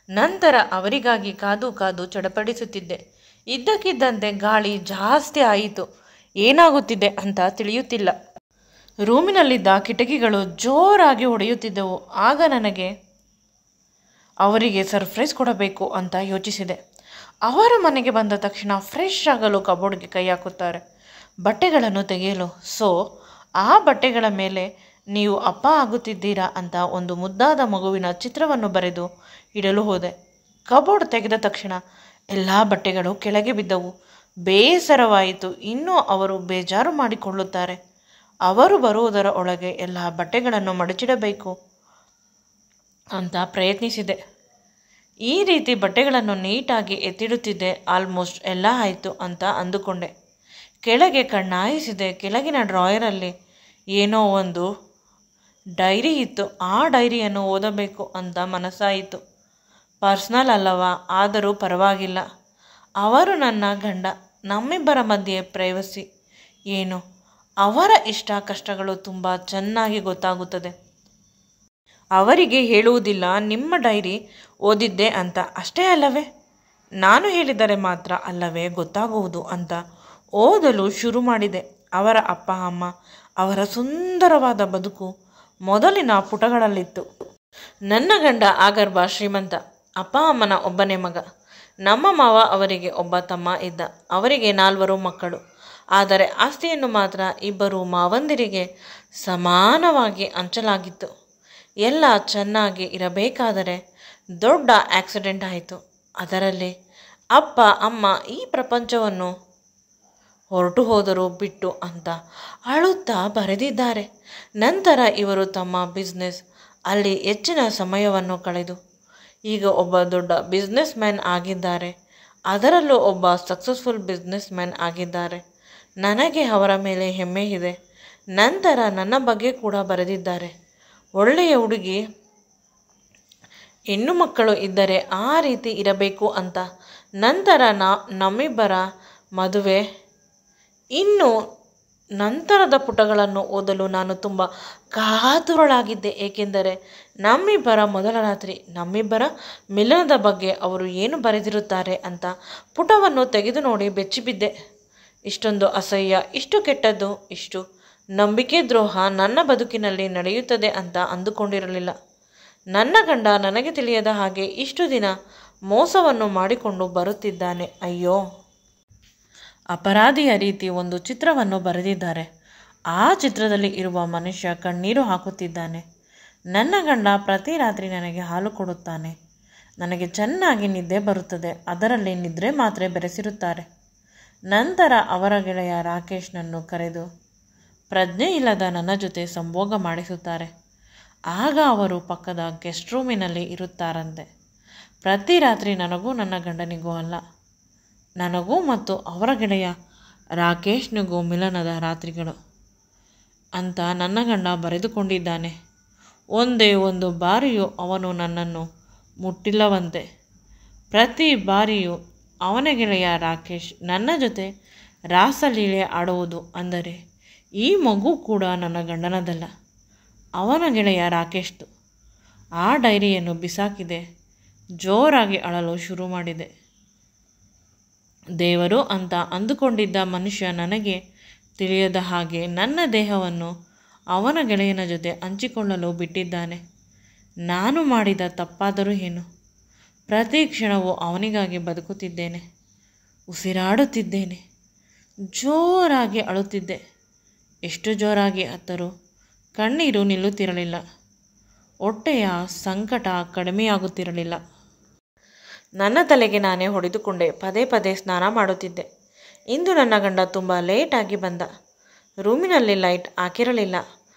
ನಂತರ ಅವರಿಗಾಗಿ ಕಾದು ಕಾದು ಚಡಪಡಿಸುತ್ತಿದ್ದೆ. ಇದ್ದಕ್ಕಿದ್ದಂತೆ ಗಾಳಿ ಜಾಸ್ತಿ ಆಯಿತು. ಏನಾಗುತ್ತಿದೆ ಅಂತ ತಿಳಿಯುತ್ತಿಲ್ಲ. ರೂಮಿನಲ್ಲಿದ್ದ ಕಿಟಕಿಗಳು ಜೋರಾಗಿ ಹೊಡೆಯುತ್ತಿದ್ದವು. ಆಗ ನನಗೆ ಅವರಿಗೆ ಸರ್ಪ್ರೈಸ್ ಕೊಡಬೇಕು ಅಂತ ಯೋಚಿಸಿದೆ. ಅವರು ಮನೆಗೆ ಬಂದ ತಕ್ಷಣ ಫ್ರೆಶ್ ಆಗಲು ಕಬೋರ್ಡ್ಗೆ ಕೈ ಹಾಕುತ್ತಾರೆ, ಬಟ್ಟೆಗಳನ್ನು ತೆಗೆಯಲು. ಸೊ ಆ ಬಟ್ಟೆಗಳ ಮೇಲೆ ನೀವು ಅಪ್ಪ ಆಗುತ್ತಿದ್ದೀರಾ ಅಂತ ಒಂದು ಮುದ್ದಾದ ಮಗುವಿನ ಚಿತ್ರವನ್ನು ಬರೆದು ಇಡಲು ಹೋದೆ. ಕಬೋರ್ಡ್ ತೆಗೆದ ತಕ್ಷಣ ಎಲ್ಲ ಬಟ್ಟೆಗಳು ಕೆಳಗೆ ಬಿದ್ದವು. ಬೇಸರವಾಯಿತು. ಇನ್ನೂ ಅವರು ಬೇಜಾರು ಮಾಡಿಕೊಳ್ಳುತ್ತಾರೆ. ಅವರು ಬರುವುದರ ಒಳಗೆ ಎಲ್ಲ ಬಟ್ಟೆಗಳನ್ನು ಮಡಚಿಡಬೇಕು ಅಂತ ಪ್ರಯತ್ನಿಸಿದೆ. ಈ ರೀತಿ ಬಟ್ಟೆಗಳನ್ನು ನೀಟಾಗಿ ಎತ್ತಿಡುತ್ತಿದ್ದೆ. ಆಲ್ಮೋಸ್ಟ್ ಎಲ್ಲ ಆಯಿತು ಅಂತ ಅಂದುಕೊಂಡೆ. ಕೆಳಗೆ ಕಣ್ಣಾಯಿಸಿದೆ. ಕೆಳಗಿನ ಡ್ರಾಯರಲ್ಲಿ ಏನೋ ಒಂದು ಡೈರಿ ಇತ್ತು. ಆ ಡೈರಿಯನ್ನು ಓದಬೇಕು ಅಂತ ಮನಸ್ಸಾಯಿತು. ಪರ್ಸ್ನಲ್ ಅಲ್ಲವಾ, ಆದರೂ ಪರವಾಗಿಲ್ಲ. ಅವರು ನನ್ನ ಗಂಡ, ನಮ್ಮಿಬ್ಬರ ಮಧ್ಯೆ ಪ್ರೈವಸಿ. ಏನು, ಅವರ ಇಷ್ಟ ಕಷ್ಟಗಳು ತುಂಬ ಚೆನ್ನಾಗಿ ಗೊತ್ತಾಗುತ್ತದೆ. ಅವರಿಗೆ ಹೇಳುವುದಿಲ್ಲ ನಿಮ್ಮ ಡೈರಿ ಓದಿದ್ದೆ ಅಂತ. ಅಷ್ಟೇ ಅಲ್ಲವೇ, ನಾನು ಹೇಳಿದರೆ ಮಾತ್ರ ಅಲ್ಲವೇ ಗೊತ್ತಾಗುವುದು ಅಂತ ಓದಲು ಶುರು ಮಾಡಿದೆ. ಅವರ ಅಪ್ಪ ಅಮ್ಮ, ಅವರ ಸುಂದರವಾದ ಬದುಕು ಮೊದಲಿನ ಪುಟಗಳಲ್ಲಿತ್ತು. ನನ್ನ ಗಂಡ ಆಗರ್ಭ ಶ್ರೀಮಂತ, ಅಪ್ಪ ಅಮ್ಮನ ಒಬ್ಬನೇ ಮಗ. ನಮ್ಮ ಮಾವ ಅವರಿಗೆ ಒಬ್ಬ ತಮ್ಮ ಇದ್ದ. ಅವರಿಗೆ 4 ಮಕ್ಕಳು. ಆದರೆ ಆಸ್ತಿಯನ್ನು ಮಾತ್ರ ಇಬ್ಬರು ಮಾವಂದಿರಿಗೆ ಸಮಾನವಾಗಿ ಹಂಚಲಾಗಿತ್ತು. ಎಲ್ಲ ಚೆನ್ನಾಗಿ ಇರಬೇಕಾದರೆ ದೊಡ್ಡ ಆಕ್ಸಿಡೆಂಟ್ ಆಯಿತು. ಅದರಲ್ಲಿ ಅಪ್ಪ ಅಮ್ಮ ಈ ಪ್ರಪಂಚವನ್ನು ಹೊರಟು ಹೋದರು ಬಿಟ್ಟು ಅಂತ ಅಳುತ್ತಾ ಬರೆದಿದ್ದಾರೆ. ನಂತರ ಇವರು ತಮ್ಮ ಬಿಸ್ನೆಸ್ ಅಲ್ಲಿ ಹೆಚ್ಚಿನ ಸಮಯವನ್ನು ಕಳೆದು ಈಗ ಒಬ್ಬ ದೊಡ್ಡ ಬಿಸ್ನೆಸ್ ಮ್ಯಾನ್ ಆಗಿದ್ದಾರೆ. ಅದರಲ್ಲೂ ಒಬ್ಬ ಸಕ್ಸಸ್ಫುಲ್ ಬಿಸ್ನೆಸ್ ಮ್ಯಾನ್ ಆಗಿದ್ದಾರೆ. ನನಗೆ ಅವರ ಮೇಲೆ ಹೆಮ್ಮೆ ಇದೆ. ನಂತರ ನನ್ನ ಬಗ್ಗೆ ಕೂಡ ಬರೆದಿದ್ದಾರೆ. ಒಳ್ಳೆಯ ಹುಡುಗಿ, ಹೆಣ್ಣು ಮಕ್ಕಳು ಇದ್ದರೆ ಆ ರೀತಿ ಇರಬೇಕು ಅಂತ. ನಂತರ ನಮ್ಮಿಬ್ಬರ ಮದುವೆ. ಇನ್ನು ನಂತರದ ಪುಟಗಳನ್ನು ಓದಲು ನಾನು ತುಂಬ ಕಾತುರಳಾಗಿದ್ದೆ. ಏಕೆಂದರೆ ನಮ್ಮಿಬ್ಬರ ಮೊದಲ ರಾತ್ರಿ, ನಮ್ಮಿಬ್ಬರ ಮಿಲನದ ಬಗ್ಗೆ ಅವರು ಏನು ಬರೆದಿರುತ್ತಾರೆ ಅಂತ ಪುಟವನ್ನು ತೆಗೆದು ನೋಡಿ ಬೆಚ್ಚಿಬಿದ್ದೆ. ಇಷ್ಟೊಂದು ಅಸಹ್ಯ, ಇಷ್ಟು ಕೆಟ್ಟದ್ದು, ಇಷ್ಟು ನಂಬಿಕೆ ದ್ರೋಹ ನನ್ನ ಬದುಕಿನಲ್ಲಿ ನಡೆಯುತ್ತದೆ ಅಂತ ಅಂದುಕೊಂಡಿರಲಿಲ್ಲ. ನನ್ನ ಗಂಡ ನನಗೆ ತಿಳಿಯದ ಹಾಗೆ ಇಷ್ಟು ದಿನ ಮೋಸವನ್ನು ಮಾಡಿಕೊಂಡು ಬರುತ್ತಿದ್ದಾನೆ. ಅಯ್ಯೋ, ಅಪರಾಧಿಯ ರೀತಿ ಒಂದು ಚಿತ್ರವನ್ನು ಬರೆದಿದ್ದಾರೆ. ಆ ಚಿತ್ರದಲ್ಲಿ ಇರುವ ಮನುಷ್ಯ ಕಣ್ಣೀರು ಹಾಕುತ್ತಿದ್ದಾನೆ. ನನ್ನ ಗಂಡ ಪ್ರತಿ ರಾತ್ರಿ ನನಗೆ ಹಾಲು ಕೊಡುತ್ತಾನೆ. ನನಗೆ ಚೆನ್ನಾಗಿ ನಿದ್ದೆ ಬರುತ್ತದೆ. ಅದರಲ್ಲಿ ನಿದ್ರೆ ಮಾತ್ರೆ ಬೆರೆಸಿರುತ್ತಾರೆ. ನಂತರ ಅವರ ಗೆಳೆಯ ರಾಕೇಶ್ನನ್ನು ಕರೆದು ಪ್ರಜ್ಞೆ ಇಲ್ಲದ ನನ್ನ ಜೊತೆ ಸಂಭೋಗ ಮಾಡಿಸುತ್ತಾರೆ. ಆಗ ಅವರು ಪಕ್ಕದ ಗೆಸ್ಟ್ ರೂಮಿನಲ್ಲಿ ಇರುತ್ತಾರಂತೆ. ಪ್ರತಿ ರಾತ್ರಿ ನನಗೂ ನನ್ನ ಗಂಡನಿಗೂ ಅಲ್ಲ, ನನಗೂ ಮತ್ತು ಅವರ ಗೆಳೆಯ ರಾಕೇಶ್ನಿಗೂ ಮಿಲನದ ರಾತ್ರಿಗಳು ಅಂತ ನನ್ನ ಗಂಡ ಬರೆದುಕೊಂಡಿದ್ದಾನೆ. ಒಂದೇ ಒಂದು ಬಾರಿಯೂ ಅವನು ನನ್ನನ್ನು ಮುಟ್ಟಿಲ್ಲವಂತೆ. ಪ್ರತಿ ಬಾರಿಯೂ ಅವನ ಗೆಳೆಯ ರಾಕೇಶ್ ನನ್ನ ಜೊತೆ ರಾಸಲೀಲೆ ಆಡುವುದು. ಅಂದರೆ ಈ ಮಗು ಕೂಡ ನನ್ನ ಗಂಡನದಲ್ಲ, ಅವನ ಗೆಳೆಯ ರಾಕೇಶ್ದು. ಆ ಡೈರಿಯನ್ನು ಬಿಸಾಕಿದೆ. ಜೋರಾಗಿ ಅಳಲು ಶುರು ಮಾಡಿದೆ. ದೇವರು ಅಂತ ಅಂದುಕೊಂಡಿದ್ದ ಮನುಷ್ಯ ನನಗೆ ತಿಳಿಯದ ಹಾಗೆ ನನ್ನ ದೇಹವನ್ನು ಅವನ ಗೆಳೆಯನ ಜೊತೆ ಹಂಚಿಕೊಳ್ಳಲು ಬಿಟ್ಟಿದ್ದಾನೆ. ನಾನು ಮಾಡಿದ ತಪ್ಪಾದರೂ ಏನು? ಪ್ರತಿ ಕ್ಷಣವೂ ಅವನಿಗಾಗಿ ಬದುಕುತ್ತಿದ್ದೇನೆ, ಉಸಿರಾಡುತ್ತಿದ್ದೇನೆ, ಜೋರಾಗಿ ಅಳುತ್ತಿದ್ದೆ. ಎಷ್ಟು ಜೋರಾಗಿ ಅತ್ತರೂ ಕಣ್ಣೀರು ನಿಲ್ಲುತ್ತಿರಲಿಲ್ಲ. ಹೊಟ್ಟೆಯ ಸಂಕಟ ಕಡಿಮೆಯಾಗುತ್ತಿರಲಿಲ್ಲ. ನನ್ನ ತಲೆಗೆ ನಾನೇ ಹೊಡೆದುಕೊಂಡೆ. ಪದೇ ಪದೇ ಸ್ನಾನ ಮಾಡುತ್ತಿದ್ದೆ. ಇಂದು ನನ್ನ ಗಂಡ ತುಂಬ ಲೇಟಾಗಿ ಬಂದ. ರೂಮಿನಲ್ಲಿ ಲೈಟ್ ಹಾಕಿರಲಿಲ್ಲ.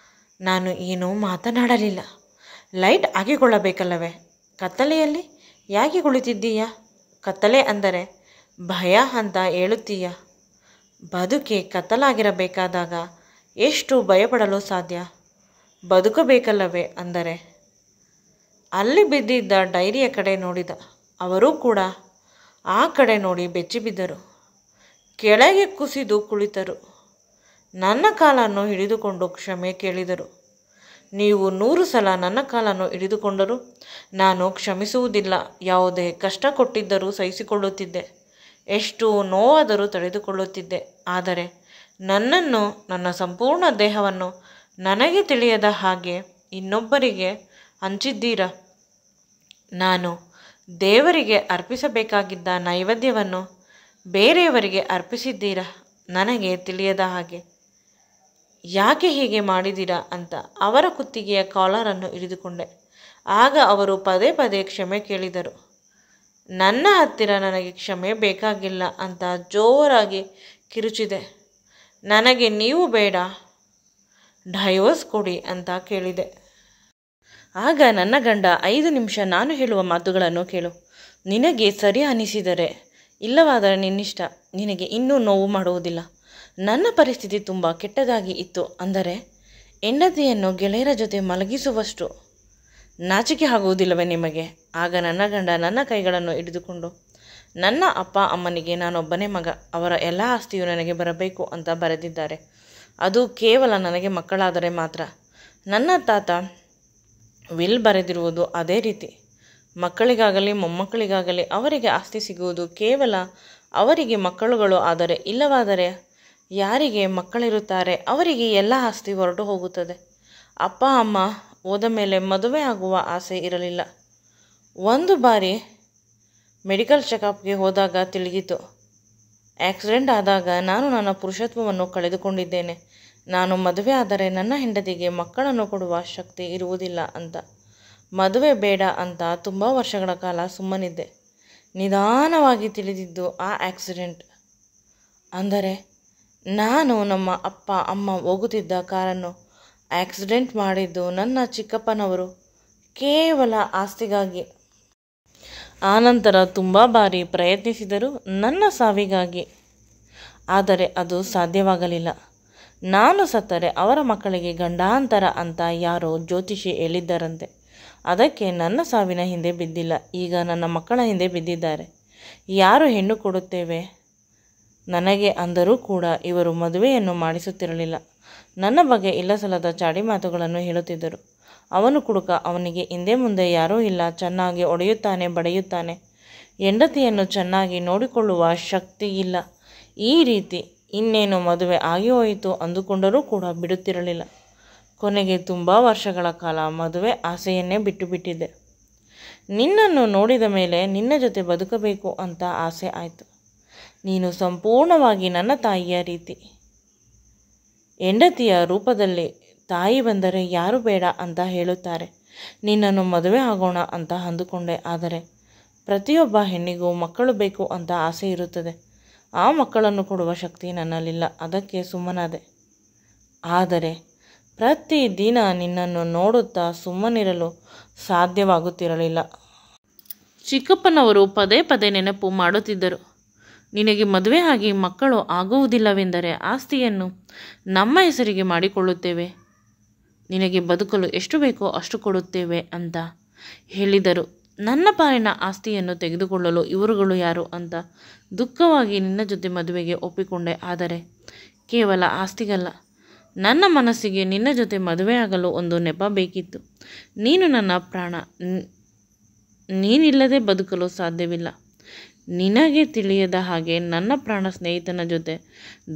ನಾನು ಏನೂ ಮಾತನಾಡಲಿಲ್ಲ. ಲೈಟ್ ಹಾಕಿಕೊಳ್ಳಬೇಕಲ್ಲವೇ? ಕತ್ತಲೆಯಲ್ಲಿ ಯಾಕೆ ಕುಳಿತಿದ್ದೀಯ? ಕತ್ತಲೆ ಅಂದರೆ ಭಯ ಅಂತ ಹೇಳುತ್ತೀಯ. ಬದುಕೆ ಕತ್ತಲಾಗಿರಬೇಕಾದಾಗ ಎಷ್ಟು ಭಯಪಡಲು ಸಾಧ್ಯ? ಬದುಕಬೇಕಲ್ಲವೇ ಅಂದರೆ? ಅಲ್ಲಿ ಬಿದ್ದಿದ್ದ ಡೈರಿಯ ಕಡೆ ನೋಡಿದ. ಅವರೂ ಕೂಡ ಆ ಕಡೆ ನೋಡಿ ಬೆಚ್ಚಿಬಿದ್ದರು. ಕೆಳಗೆ ಕುಸಿದು ಕುಳಿತರು. ನನ್ನ ಕಾಲನ್ನು ಹಿಡಿದುಕೊಂಡು ಕ್ಷಮೆ ಕೇಳಿದರು. ನೀವು 100 ಸಲ ನನ್ನ ಕಾಲನ್ನು ಹಿಡಿದುಕೊಂಡರೂ ನಾನು ಕ್ಷಮಿಸುವುದಿಲ್ಲ. ಯಾವುದೇ ಕಷ್ಟ ಕೊಟ್ಟಿದ್ದರೂ ಸಹಿಸಿಕೊಳ್ಳುತ್ತಿದ್ದೆ. ಎಷ್ಟು ನೋವಾದರೂ ತಡೆದುಕೊಳ್ಳುತ್ತಿದ್ದೆ. ಆದರೆ ನನ್ನನ್ನು, ನನ್ನ ಸಂಪೂರ್ಣ ದೇಹವನ್ನು ನನಗೆ ತಿಳಿಯದ ಹಾಗೆ ಇನ್ನೊಬ್ಬರಿಗೆ ಹಂಚಿದ್ದೀರಾ. ನಾನು ದೇವರಿಗೆ ಅರ್ಪಿಸಬೇಕಾಗಿದ್ದ ನೈವೇದ್ಯವನ್ನು ಬೇರೆಯವರಿಗೆ ಅರ್ಪಿಸಿದ್ದೀರಾ. ನನಗೆ ತಿಳಿಯದ ಹಾಗೆ ಯಾಕೆ ಹೀಗೆ ಮಾಡಿದ್ದೀರಾ ಅಂತ ಅವರ ಕುತ್ತಿಗೆಯ ಕಾಲರನ್ನು ಹಿಡಿದುಕೊಂಡೆ. ಆಗ ಅವರು ಪದೇ ಪದೇ ಕ್ಷಮೆ ಕೇಳಿದರು. ನನ್ನ ಹತ್ತಿರ ನನಗೆ ಕ್ಷಮೆ ಬೇಕಾಗಿಲ್ಲ ಅಂತ ಜೋರಾಗಿ ಕಿರುಚಿದೆ. ನನಗೆ ನೀವು ಬೇಡ, ಡೈವೋರ್ಸ್ ಕೊಡಿ ಅಂತ ಕೇಳಿದೆ. ಆಗ ನನ್ನ ಗಂಡ 5 ನಿಮಿಷ ನಾನು ಹೇಳುವ ಮಾತುಗಳನ್ನು ಕೇಳು. ನಿನಗೆ ಸರಿ ಅನಿಸಿದರೆ, ಇಲ್ಲವಾದರೆ ನಿನ್ನಿಷ್ಟ. ನಿನಗೆ ಇನ್ನೂ ನೋವು ಮಾಡುವುದಿಲ್ಲ. ನನ್ನ ಪರಿಸ್ಥಿತಿ ತುಂಬ ಕೆಟ್ಟದಾಗಿ ಇತ್ತು. ಅಂದರೆ ಹೆಂಡತಿಯನ್ನು ಗೆಳೆಯರ ಜೊತೆ ಮಲಗಿಸುವಷ್ಟು ನಾಚಿಕೆ ಆಗುವುದಿಲ್ಲವೇ ನಿಮಗೆ? ಆಗ ನನ್ನ ಗಂಡ ನನ್ನ ಕೈಗಳನ್ನು ಹಿಡಿದುಕೊಂಡು, ನನ್ನ ಅಪ್ಪ ಅಮ್ಮನಿಗೆ ನಾನೊಬ್ಬನೇ ಮಗ, ಅವರ ಎಲ್ಲ ಆಸ್ತಿಯು ನನಗೆ ಬರಬೇಕು ಅಂತ ಬರೆದಿದ್ದಾರೆ. ಅದು ಕೇವಲ ನನಗೆ ಮಕ್ಕಳಾದರೆ ಮಾತ್ರ. ನನ್ನ ತಾತ ವಿಲ್ ಬರೆದಿರುವುದು ಅದೇ ರೀತಿ. ಮಕ್ಕಳಿಗಾಗಲಿ ಮೊಮ್ಮಕ್ಕಳಿಗಾಗಲಿ ಅವರಿಗೆ ಆಸ್ತಿ ಸಿಗುವುದು ಕೇವಲ ಅವರಿಗೆ ಮಕ್ಕಳುಗಳು ಆದರೆ, ಇಲ್ಲವಾದರೆ ಯಾರಿಗೆ ಮಕ್ಕಳಿರುತ್ತಾರೆ ಅವರಿಗೆ ಎಲ್ಲ ಆಸ್ತಿ ಹೊರಟು ಹೋಗುತ್ತದೆ. ಅಪ್ಪ ಅಮ್ಮ ಹೋದ ಮೇಲೆ ಮದುವೆ ಆಗುವ ಆಸೆ ಇರಲಿಲ್ಲ. ಒಂದು ಬಾರಿ ಮೆಡಿಕಲ್ ಚೆಕಪ್ಗೆ ಹೋದಾಗ ತಿಳಿಯಿತು, ಆಕ್ಸಿಡೆಂಟ್ ಆದಾಗ ನಾನು ನನ್ನ ಪುರುಷತ್ವವನ್ನು ಕಳೆದುಕೊಂಡಿದ್ದೇನೆ. ನಾನು ಮದುವೆ ಆದರೆ ನನ್ನ ಹೆಂಡತಿಗೆ ಮಕ್ಕಳನ್ನು ಕೊಡುವ ಶಕ್ತಿ ಇರುವುದಿಲ್ಲ ಅಂತ. ಮದುವೆ ಬೇಡ ಅಂತ ತುಂಬ ವರ್ಷಗಳ ಕಾಲ ಸುಮ್ಮನಿದ್ದೆ. ನಿಧಾನವಾಗಿ ತಿಳಿದಿದ್ದು ಆ ಆಕ್ಸಿಡೆಂಟ್. ಅಂದರೆ ನಾನು ನಮ್ಮ ಅಪ್ಪ ಅಮ್ಮ ಹೋಗುತ್ತಿದ್ದ ಕಾರನ್ನು ಆಕ್ಸಿಡೆಂಟ್ ಮಾಡಿದ್ದು ನನ್ನ ಚಿಕ್ಕಪ್ಪನವರು ಕೇವಲ ಆಸ್ತಿಗಾಗಿ. ಆನಂತರ ತುಂಬ ಬಾರಿ ಪ್ರಯತ್ನಿಸಿದರು ನನ್ನ ಸಾವಿಗಾಗಿ. ಆದರೆ ಅದು ಸಾಧ್ಯವಾಗಲಿಲ್ಲ. ನಾನು ಸತ್ತರೆ ಅವರ ಮಕ್ಕಳಿಗೆ ಗಂಡಾಂತರ ಅಂತ ಯಾರೋ ಜ್ಯೋತಿಷಿ ಹೇಳಿದ್ದರಂತೆ. ಅದಕ್ಕೆ ನನ್ನ ಸಾವಿನ ಹಿಂದೆ ಬಿದ್ದಿಲ್ಲ, ಈಗ ನನ್ನ ಮಕ್ಕಳ ಹಿಂದೆ ಬಿದ್ದಿದ್ದಾರೆ. ಯಾರು ಹೆಣ್ಣು ಕೊಡುತ್ತೇವೆ ನನಗೆ ಅಂದರೂ ಕೂಡ ಇವರು ಮದುವೆಯನ್ನು ಮಾಡಿಸುತ್ತಿರಲಿಲ್ಲ. ನನ್ನ ಬಗ್ಗೆ ಇಲ್ಲಸಲ್ಲದ ಚಾಡಿ ಮಾತುಗಳನ್ನು ಹೇಳುತ್ತಿದ್ದರು. ಅವನು ಕುಡುಕ, ಅವನಿಗೆ ಹಿಂದೆ ಮುಂದೆ ಯಾರೂ ಇಲ್ಲ, ಚೆನ್ನಾಗಿ ಹೊಡೆಯುತ್ತಾನೆ, ಬಡಿಯುತ್ತಾನೆ, ಹೆಂಡತಿಯನ್ನು ಚೆನ್ನಾಗಿ ನೋಡಿಕೊಳ್ಳುವ ಶಕ್ತಿ ಇಲ್ಲ. ಈ ರೀತಿ ಇನ್ನೇನು ಮದುವೆ ಆಗಿ ಹೋಯಿತು ಅಂದುಕೊಂಡರೂ ಕೂಡ ಬಿಡುತ್ತಿರಲಿಲ್ಲ. ಕೊನೆಗೆ ತುಂಬ ವರ್ಷಗಳ ಕಾಲ ಮದುವೆ ಆಸೆಯನ್ನೇ ಬಿಟ್ಟುಬಿಟ್ಟಿದ್ದೆ. ನಿನ್ನನ್ನು ನೋಡಿದ ಮೇಲೆ ನಿನ್ನ ಜೊತೆ ಬದುಕಬೇಕು ಅಂತ ಆಸೆ ಆಯಿತು. ನೀನು ಸಂಪೂರ್ಣವಾಗಿ ನನ್ನ ತಾಯಿಯ ರೀತಿ. ಹೆಂಡತಿಯ ರೂಪದಲ್ಲಿ ತಾಯಿ ಬಂದರೆ ಯಾರು ಬೇಡ ಅಂತ ಹೇಳುತ್ತಾರೆ. ನಿನ್ನನ್ನು ಮದುವೆ ಆಗೋಣ ಅಂತ ಅಂದುಕೊಂಡೆ. ಆದರೆ ಪ್ರತಿಯೊಬ್ಬ ಹೆಣ್ಣಿಗೂ ಮಕ್ಕಳು ಬೇಕು ಅಂತ ಆಸೆ ಇರುತ್ತದೆ. ಆ ಮಕ್ಕಳನ್ನು ಕೊಡುವ ಶಕ್ತಿ ನನ್ನಲ್ಲಿಲ್ಲ. ಅದಕ್ಕೆ ಸುಮ್ಮನಾದೆ. ಆದರೆ ಪ್ರತಿದಿನ ನಿನ್ನನ್ನು ನೋಡುತ್ತಾ ಸುಮ್ಮನಿರಲು ಸಾಧ್ಯವಾಗುತ್ತಿರಲಿಲ್ಲ. ಚಿಕ್ಕಪ್ಪನವರು ಪದೇ ಪದೇ ನೆನಪು ಮಾಡುತ್ತಿದ್ದರು. ನಿನಗೆ ಮದುವೆ ಆಗಿ ಮಕ್ಕಳು ಆಗುವುದಿಲ್ಲವೆಂದರೆ ಆಸ್ತಿಯನ್ನು ನಮ್ಮ ಹೆಸರಿಗೆ ಮಾಡಿಕೊಳ್ಳುತ್ತೇವೆ. ನಿನಗೆ ಬದುಕಲು ಎಷ್ಟು ಬೇಕೋ ಅಷ್ಟು ಕೊಡುತ್ತೇವೆ ಅಂತ ಹೇಳಿದರು. ನನ್ನ ಪಾಲಿನ ಆಸ್ತಿಯನ್ನು ತೆಗೆದುಕೊಳ್ಳಲು ಇವರುಗಳು ಯಾರು ಅಂತ ದುಃಖವಾಗಿ ನಿನ್ನ ಜೊತೆ ಮದುವೆಗೆ ಒಪ್ಪಿಕೊಂಡೆ. ಆದರೆ ಕೇವಲ ಆಸ್ತಿಗಲ್ಲ, ನನ್ನ ಮನಸ್ಸಿಗೆ ನಿನ್ನ ಜೊತೆ ಮದುವೆಯಾಗಲು ಒಂದು ನೆಪ ಬೇಕಿತ್ತು. ನೀನು ನನ್ನ ಪ್ರಾಣ. ನೀನಿಲ್ಲದೆ ಬದುಕಲು ಸಾಧ್ಯವಿಲ್ಲ. ನಿನಗೆ ತಿಳಿಯದ ಹಾಗೆ ನನ್ನ ಪ್ರಾಣ ಸ್ನೇಹಿತನ ಜೊತೆ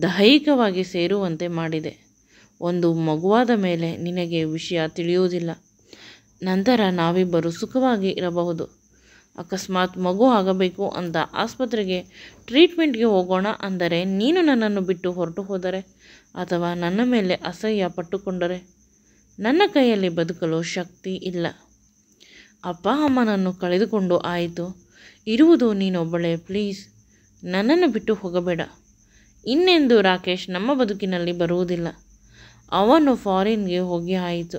ದೈಹಿಕವಾಗಿ ಸೇರುವಂತೆ ಮಾಡಿದೆ. ಒಂದು ಮಗುವಾದ ಮೇಲೆ ನಿನಗೆ ವಿಷಯ ತಿಳಿಯುವುದಿಲ್ಲ. ನಂತರ ನಾವಿಬ್ಬರು ಸುಖವಾಗಿ ಇರಬಹುದು. ಅಕಸ್ಮಾತ್ ಮಗು ಆಗಬೇಕು ಅಂತ ಆಸ್ಪತ್ರೆಗೆ ಟ್ರೀಟ್ಮೆಂಟ್ಗೆ ಹೋಗೋಣ ಅಂದರೆ ನೀನು ನನ್ನನ್ನು ಬಿಟ್ಟು ಹೊರಟು ಹೋದರೆ ಅಥವಾ ನನ್ನ ಮೇಲೆ ಅಸಹ್ಯ ಪಟ್ಟುಕೊಂಡರೆ ನನ್ನ ಕೈಯಲ್ಲಿ ಬದುಕಲು ಶಕ್ತಿ ಇಲ್ಲ. ಅಪ್ಪ ಅಮ್ಮನನ್ನು ಕಳೆದುಕೊಂಡು ಆಯಿತು. ಇರುವುದು ನೀನೊಬ್ಬಳೇ. ಪ್ಲೀಸ್ ನನ್ನನ್ನು ಬಿಟ್ಟು ಹೋಗಬೇಡ. ಇನ್ನೆಂದು ರಾಕೇಶ್ ನಮ್ಮ ಬದುಕಿನಲ್ಲಿ ಬರುವುದಿಲ್ಲ. ಅವನು ಫಾರಿನ್ಗೆ ಹೋಗಿ ಆಯಿತು.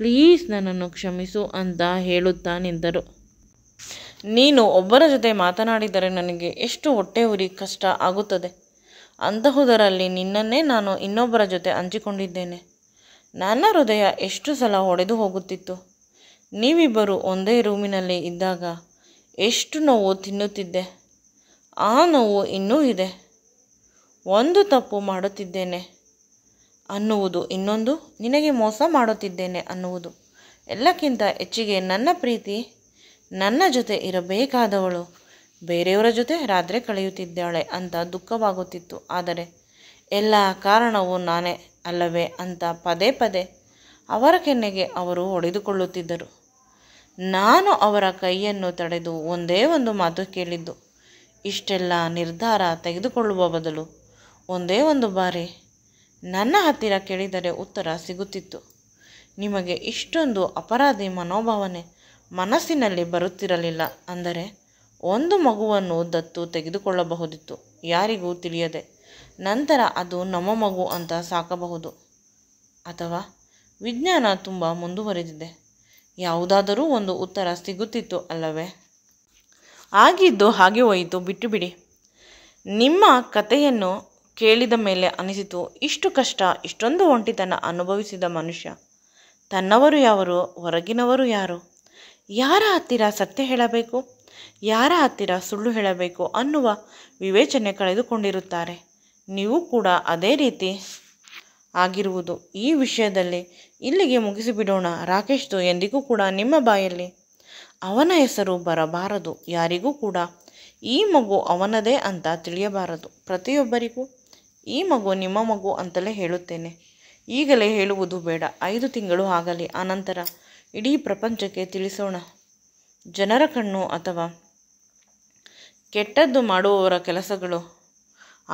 ಪ್ಲೀಸ್ ನನ್ನನ್ನು ಕ್ಷಮಿಸು ಅಂತ ಹೇಳುತ್ತಾ ನಿಂತರು. ನೀನು ಒಬ್ಬರ ಜೊತೆ ಮಾತನಾಡಿದರೆ ನನಗೆ ಎಷ್ಟು ಹೊಟ್ಟೆ ಉರಿ ಕಷ್ಟ ಆಗುತ್ತದೆ. ಅಂತಹುದರಲ್ಲಿ ನಿನ್ನನ್ನೇ ನಾನು ಇನ್ನೊಬ್ಬರ ಜೊತೆ ಹಂಚಿಕೊಂಡಿದ್ದೇನೆ. ನನ್ನ ಹೃದಯ ಎಷ್ಟು ಸಲ ಹೊಡೆದು ಹೋಗುತ್ತಿತ್ತು. ನೀವಿಬ್ಬರು ಒಂದೇ ರೂಮಿನಲ್ಲಿ ಇದ್ದಾಗ ಎಷ್ಟು ನೋವು ತಿನ್ನುತ್ತಿದ್ದೆ. ಆ ನೋವು ಇನ್ನೂ ಇದೆ. ಒಂದು ತಪ್ಪು ಮಾಡುತ್ತಿದ್ದೇನೆ ಅನ್ನುವುದು, ಇನ್ನೊಂದು ನಿನಗೆ ಮೋಸ ಮಾಡುತ್ತಿದ್ದೇನೆ ಅನ್ನುವುದು. ಎಲ್ಲಕ್ಕಿಂತ ಹೆಚ್ಚಿಗೆ ನನ್ನ ಪ್ರೀತಿ, ನನ್ನ ಜೊತೆ ಇರಬೇಕಾದವಳು ಬೇರೆಯವರ ಜೊತೆ ರಾತ್ರಿ ಕಳೆಯುತ್ತಿದ್ದಾಳೆ ಅಂತ ದುಃಖವಾಗುತ್ತಿತ್ತು. ಆದರೆ ಎಲ್ಲ ಕಾರಣವು ನಾನೇ ಅಲ್ಲವೇ ಅಂತ ಪದೇ ಪದೇ ಅವರ ಕೆನ್ನೆಗೆ ಅವರು ಹೊಡೆದುಕೊಳ್ಳುತ್ತಿದ್ದರು. ನಾನು ಅವರ ಕೈಯನ್ನು ತಡೆದು ಒಂದೇ ಒಂದು ಮಾತು ಕೇಳಿದ್ದು, ಇಷ್ಟೆಲ್ಲ ನಿರ್ಧಾರ ತೆಗೆದುಕೊಳ್ಳುವ ಬದಲು ಒಂದೇ ಒಂದು ಬಾರಿ ನನ್ನ ಹತ್ತಿರ ಕೇಳಿದರೆ ಉತ್ತರ ಸಿಗುತ್ತಿತ್ತು. ನಿಮಗೆ ಇಷ್ಟೊಂದು ಅಪರಾಧಿ ಮನೋಭಾವನೆ ಮನಸ್ಸಿನಲ್ಲಿ ಬರುತ್ತಿರಲಿಲ್ಲ ಅಂದರೆ ಒಂದು ಮಗುವನ್ನು ದತ್ತು ತೆಗೆದುಕೊಳ್ಳಬಹುದಿತ್ತು, ಯಾರಿಗೂ ತಿಳಿಯದೆ. ನಂತರ ಅದು ನಮ್ಮ ಮಗು ಅಂತ ಸಾಕಬಹುದು. ಅಥವಾ ವಿಜ್ಞಾನ ತುಂಬ ಮುಂದುವರೆದಿದೆ, ಯಾವುದಾದರೂ ಒಂದು ಉತ್ತರ ಸಿಗುತ್ತಿತ್ತು ಅಲ್ಲವೇ? ಆಗಿದ್ದು ಹಾಗೆ ಹೋಯಿತು, ಬಿಟ್ಟು ಬಿಡಿ. ನಿಮ್ಮ ಕಥೆಯನ್ನು ಕೇಳಿದ ಮೇಲೆ ಅನಿಸಿತು, ಇಷ್ಟು ಕಷ್ಟ, ಇಷ್ಟೊಂದು ಒಂಟಿತನ ಅನುಭವಿಸಿದ ಮನುಷ್ಯ ತನ್ನವರು ಯಾರು, ಹೊರಗಿನವರು ಯಾರು, ಯಾರ ಹತ್ತಿರ ಸತ್ಯ ಹೇಳಬೇಕು, ಯಾರ ಹತ್ತಿರ ಸುಳ್ಳು ಹೇಳಬೇಕು ಅನ್ನುವ ವಿವೇಚನೆ ಕಳೆದುಕೊಂಡಿರುತ್ತಾರೆ. ನೀವು ಕೂಡ ಅದೇ ರೀತಿ ಆಗಿರುವುದು. ಈ ವಿಷಯದಲ್ಲಿ ಇಲ್ಲಿಗೆ ಮುಗಿಸಿಬಿಡೋಣ. ರಾಕೇಶ್ದು ಎಂದಿಗೂ ಕೂಡ ನಿಮ್ಮ ಬಾಯಲ್ಲಿ ಅವನ ಹೆಸರು ಬರಬಾರದು. ಯಾರಿಗೂ ಕೂಡ ಈ ಮಗು ಅವನದೇ ಅಂತ ತಿಳಿಯಬಾರದು. ಪ್ರತಿಯೊಬ್ಬರಿಗೂ ಈ ಮಗು ನಿಮ್ಮ ಮಗು ಅಂತಲೇ ಹೇಳುತ್ತೇನೆ. ಈಗಲೇ ಹೇಳುವುದು ಬೇಡ. 5 ತಿಂಗಳು ಆಗಲಿ, ಆನಂತರ ಇಡೀ ಪ್ರಪಂಚಕ್ಕೆ ತಿಳಿಸೋಣ. ಜನರ ಕಣ್ಣು ಅಥವಾ ಕೆಟ್ಟದ್ದು ಮಾಡುವವರ ಕೆಲಸಗಳು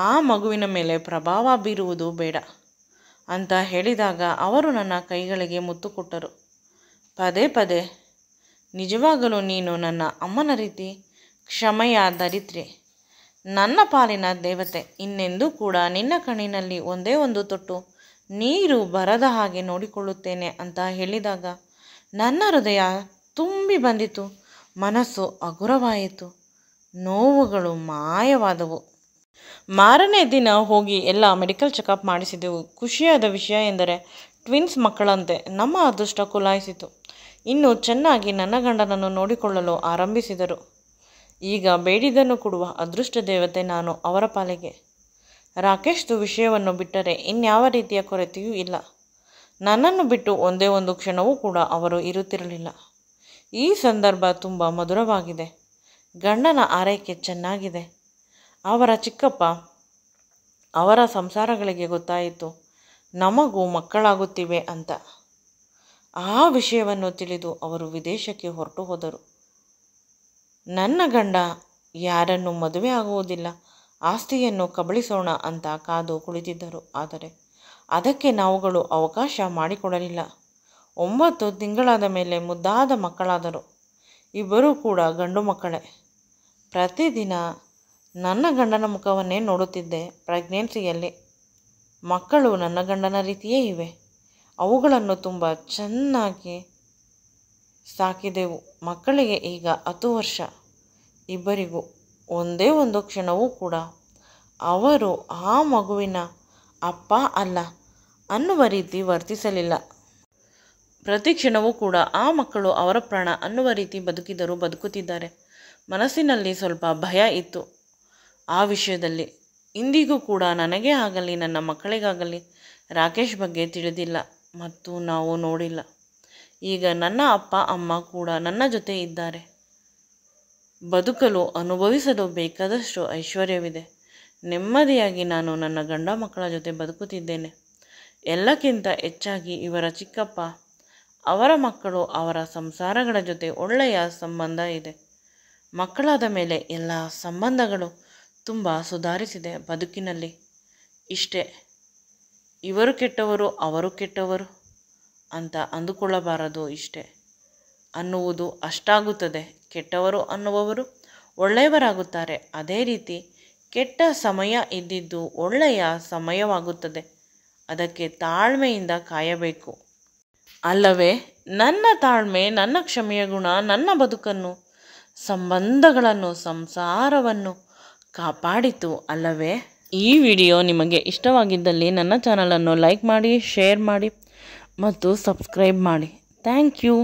ಆ ಮಗುವಿನ ಮೇಲೆ ಪ್ರಭಾವ ಬೀರುವುದು ಬೇಡ ಅಂತ ಹೇಳಿದಾಗ ಅವರು ನನ್ನ ಕೈಗಳಿಗೆ ಮುತ್ತು ಕೊಟ್ಟರು. ಪದೇ ಪದೇ, ನಿಜವಾಗಲೂ ನೀನು ನನ್ನ ಅಮ್ಮನ ರೀತಿ ಕ್ಷಮೆಯ ದರಿದ್ರಿ, ನನ್ನ ಪಾಲಿನ ದೇವತೆ. ಇನ್ನೆಂದೂ ಕೂಡ ನಿನ್ನ ಕಣ್ಣಿನಲ್ಲಿ ಒಂದೇ ಒಂದು ತೊಟ್ಟು ನೀರು ಬರದ ಹಾಗೆ ನೋಡಿಕೊಳ್ಳುತ್ತೇನೆ ಅಂತ ಹೇಳಿದಾಗ ನನ್ನ ಹೃದಯ ತುಂಬಿ ಬಂದಿತು. ಮನಸ್ಸು ಹಗುರವಾಯಿತು. ನೋವುಗಳು ಮಾಯವಾದವು. ಮಾರನೇ ದಿನ ಹೋಗಿ ಎಲ್ಲ ಮೆಡಿಕಲ್ ಚೆಕಪ್ ಮಾಡಿಸಿದೆವು. ಖುಷಿಯಾದ ವಿಷಯ ಎಂದರೆ ಟ್ವಿನ್ಸ್ ಮಕ್ಕಳಂತೆ. ನಮ್ಮ ಅದೃಷ್ಟ ಕುಲಾಯಿಸಿತು. ಇನ್ನು ಚೆನ್ನಾಗಿ ನನ್ನ ಗಂಡನನ್ನು ನೋಡಿಕೊಳ್ಳಲು ಆರಂಭಿಸಿದರು. ಈಗ ಬೇಡಿದ್ದನ್ನು ಕೊಡುವ ಅದೃಷ್ಟ ದೇವತೆ ನಾನು ಅವರ ಪಾಲಿಗೆ. ರಾಕೇಶ್ದು ವಿಷಯವನ್ನು ಬಿಟ್ಟರೆ ಇನ್ಯಾವ ರೀತಿಯ ಕೊರತೆಯೂ ಇಲ್ಲ. ನನ್ನನ್ನು ಬಿಟ್ಟು ಒಂದೇ ಒಂದು ಕ್ಷಣವೂ ಕೂಡ ಅವರು ಇರುತ್ತಿರಲಿಲ್ಲ. ಈ ಸಂದರ್ಭ ತುಂಬ ಮಧುರವಾಗಿದೆ. ಗಂಡನ ಆರೈಕೆ ಚೆನ್ನಾಗಿದೆ. ಅವರ ಚಿಕ್ಕಪ್ಪ ಅವರ ಸಂಸಾರಗಳಿಗೆ ಗೊತ್ತಾಯಿತು ನಮಗೂ ಮಕ್ಕಳಾಗುತ್ತಿವೆ ಅಂತ. ಆ ವಿಷಯವನ್ನು ತಿಳಿದು ಅವರು ವಿದೇಶಕ್ಕೆ ಹೊರಟು ಹೋದರು. ನನ್ನ ಗಂಡ ಯಾರನ್ನು ಮದುವೆ ಆಗುವುದಿಲ್ಲ, ಆಸ್ತಿಯನ್ನು ಕಬಳಿಸೋಣ ಅಂತ ಕಾದು ಕುಳಿತಿದ್ದರು. ಆದರೆ ಅದಕ್ಕೆ ನಾವುಗಳು ಅವಕಾಶ ಮಾಡಿಕೊಡಲಿಲ್ಲ. 9 ತಿಂಗಳಾದ ಮೇಲೆ ಮುದ್ದಾದ ಮಕ್ಕಳಾದರು. ಇಬ್ಬರೂ ಕೂಡ ಗಂಡು ಮಕ್ಕಳೇ. ಪ್ರತಿದಿನ ನನ್ನ ಗಂಡನ ಮುಖವನ್ನೇ ನೋಡುತ್ತಿದ್ದೆ. ಪ್ರೆಗ್ನೆನ್ಸಿಯಲ್ಲಿ ಮಕ್ಕಳು ನನ್ನ ಗಂಡನ ರೀತಿಯೇ ಇವೆ. ಅವುಗಳನ್ನು ತುಂಬ ಚೆನ್ನಾಗಿ ಸಾಕಿದೆವು. ಮಕ್ಕಳಿಗೆ ಈಗ 10 ವರ್ಷ. ಇಬ್ಬರಿಗೂ ಒಂದೇ ಒಂದು ಕ್ಷಣವೂ ಕೂಡ ಅವರು ಆ ಮಗುವಿನ ಅಪ್ಪ ಅಲ್ಲ ಅನ್ನುವ ರೀತಿ ವರ್ತಿಸಲಿಲ್ಲ. ಪ್ರತಿ ಕ್ಷಣವೂ ಕೂಡ ಆ ಮಕ್ಕಳು ಅವರ ಪ್ರಾಣ ಅನ್ನುವ ರೀತಿ ಬದುಕುತ್ತಿದ್ದಾರೆ. ಮನಸ್ಸಿನಲ್ಲಿ ಸ್ವಲ್ಪ ಭಯ ಇತ್ತು ಆ ವಿಷಯದಲ್ಲಿ. ಇಂದಿಗೂ ಕೂಡ ನನಗೇ ಆಗಲಿ ನನ್ನ ಮಕ್ಕಳಿಗಾಗಲಿ ರಾಕೇಶ್ ಬಗ್ಗೆ ತಿಳಿದಿಲ್ಲ ಮತ್ತು ನಾವು ನೋಡಿಲ್ಲ. ಈಗ ನನ್ನ ಅಪ್ಪ ಅಮ್ಮ ಕೂಡ ನನ್ನ ಜೊತೆ ಇದ್ದಾರೆ. ಬದುಕಲು ಅನುಭವಿಸಲು ಬೇಕಾದಷ್ಟು ಐಶ್ವರ್ಯವಿದೆ. ನೆಮ್ಮದಿಯಾಗಿ ನಾನು ನನ್ನ ಗಂಡ ಮಕ್ಕಳ ಜೊತೆ ಬದುಕುತ್ತಿದ್ದೇನೆ. ಎಲ್ಲಕ್ಕಿಂತ ಹೆಚ್ಚಾಗಿ ಇವರ ಚಿಕ್ಕಪ್ಪ, ಅವರ ಮಕ್ಕಳು, ಅವರ ಸಂಸಾರಗಳ ಜೊತೆ ಒಳ್ಳೆಯ ಸಂಬಂಧ ಇದೆ. ಮಕ್ಕಳಾದ ಮೇಲೆ ಎಲ್ಲ ಸಂಬಂಧಗಳು ತುಂಬ ಸುಧಾರಿಸಿದೆ ಬದುಕಿನಲ್ಲಿ. ಇಷ್ಟೇ, ಇವರು ಕೆಟ್ಟವರು ಅವರು ಕೆಟ್ಟವರು ಅಂತ ಅಂದುಕೊಳ್ಳಬಾರದು. ಇಷ್ಟೇ ಅನ್ನುವುದು ಅಷ್ಟಾಗುತ್ತದೆ. ಕೆಟ್ಟವರು ಅನ್ನುವವರು ಒಳ್ಳೆಯವರಾಗುತ್ತಾರೆ. ಅದೇ ರೀತಿ ಕೆಟ್ಟ ಸಮಯ ಇದ್ದಿದ್ದು ಒಳ್ಳೆಯ ಸಮಯವಾಗುತ್ತದೆ. ಅದಕ್ಕೆ ತಾಳ್ಮೆಯಿಂದ ಕಾಯಬೇಕು ಅಲ್ಲವೇ? ನನ್ನ ತಾಳ್ಮೆ, ನನ್ನ ಕ್ಷಮೆಯ ಗುಣ ನನ್ನ ಬದುಕನ್ನು, ಸಂಬಂಧಗಳನ್ನು, ಸಂಸಾರವನ್ನು ಕಾಪಾಡಿತು ಅಲ್ಲವೇ? ಈ ವಿಡಿಯೋ ನಿಮಗೆ ಇಷ್ಟವಾಗಿದ್ದಲ್ಲಿ ನನ್ನ ಚಾನಲನ್ನು ಲೈಕ್ ಮಾಡಿ, ಶೇರ್ ಮಾಡಿ ಮತ್ತು ಸಬ್ಸ್ಕ್ರೈಬ್ ಮಾಡಿ. Thank you.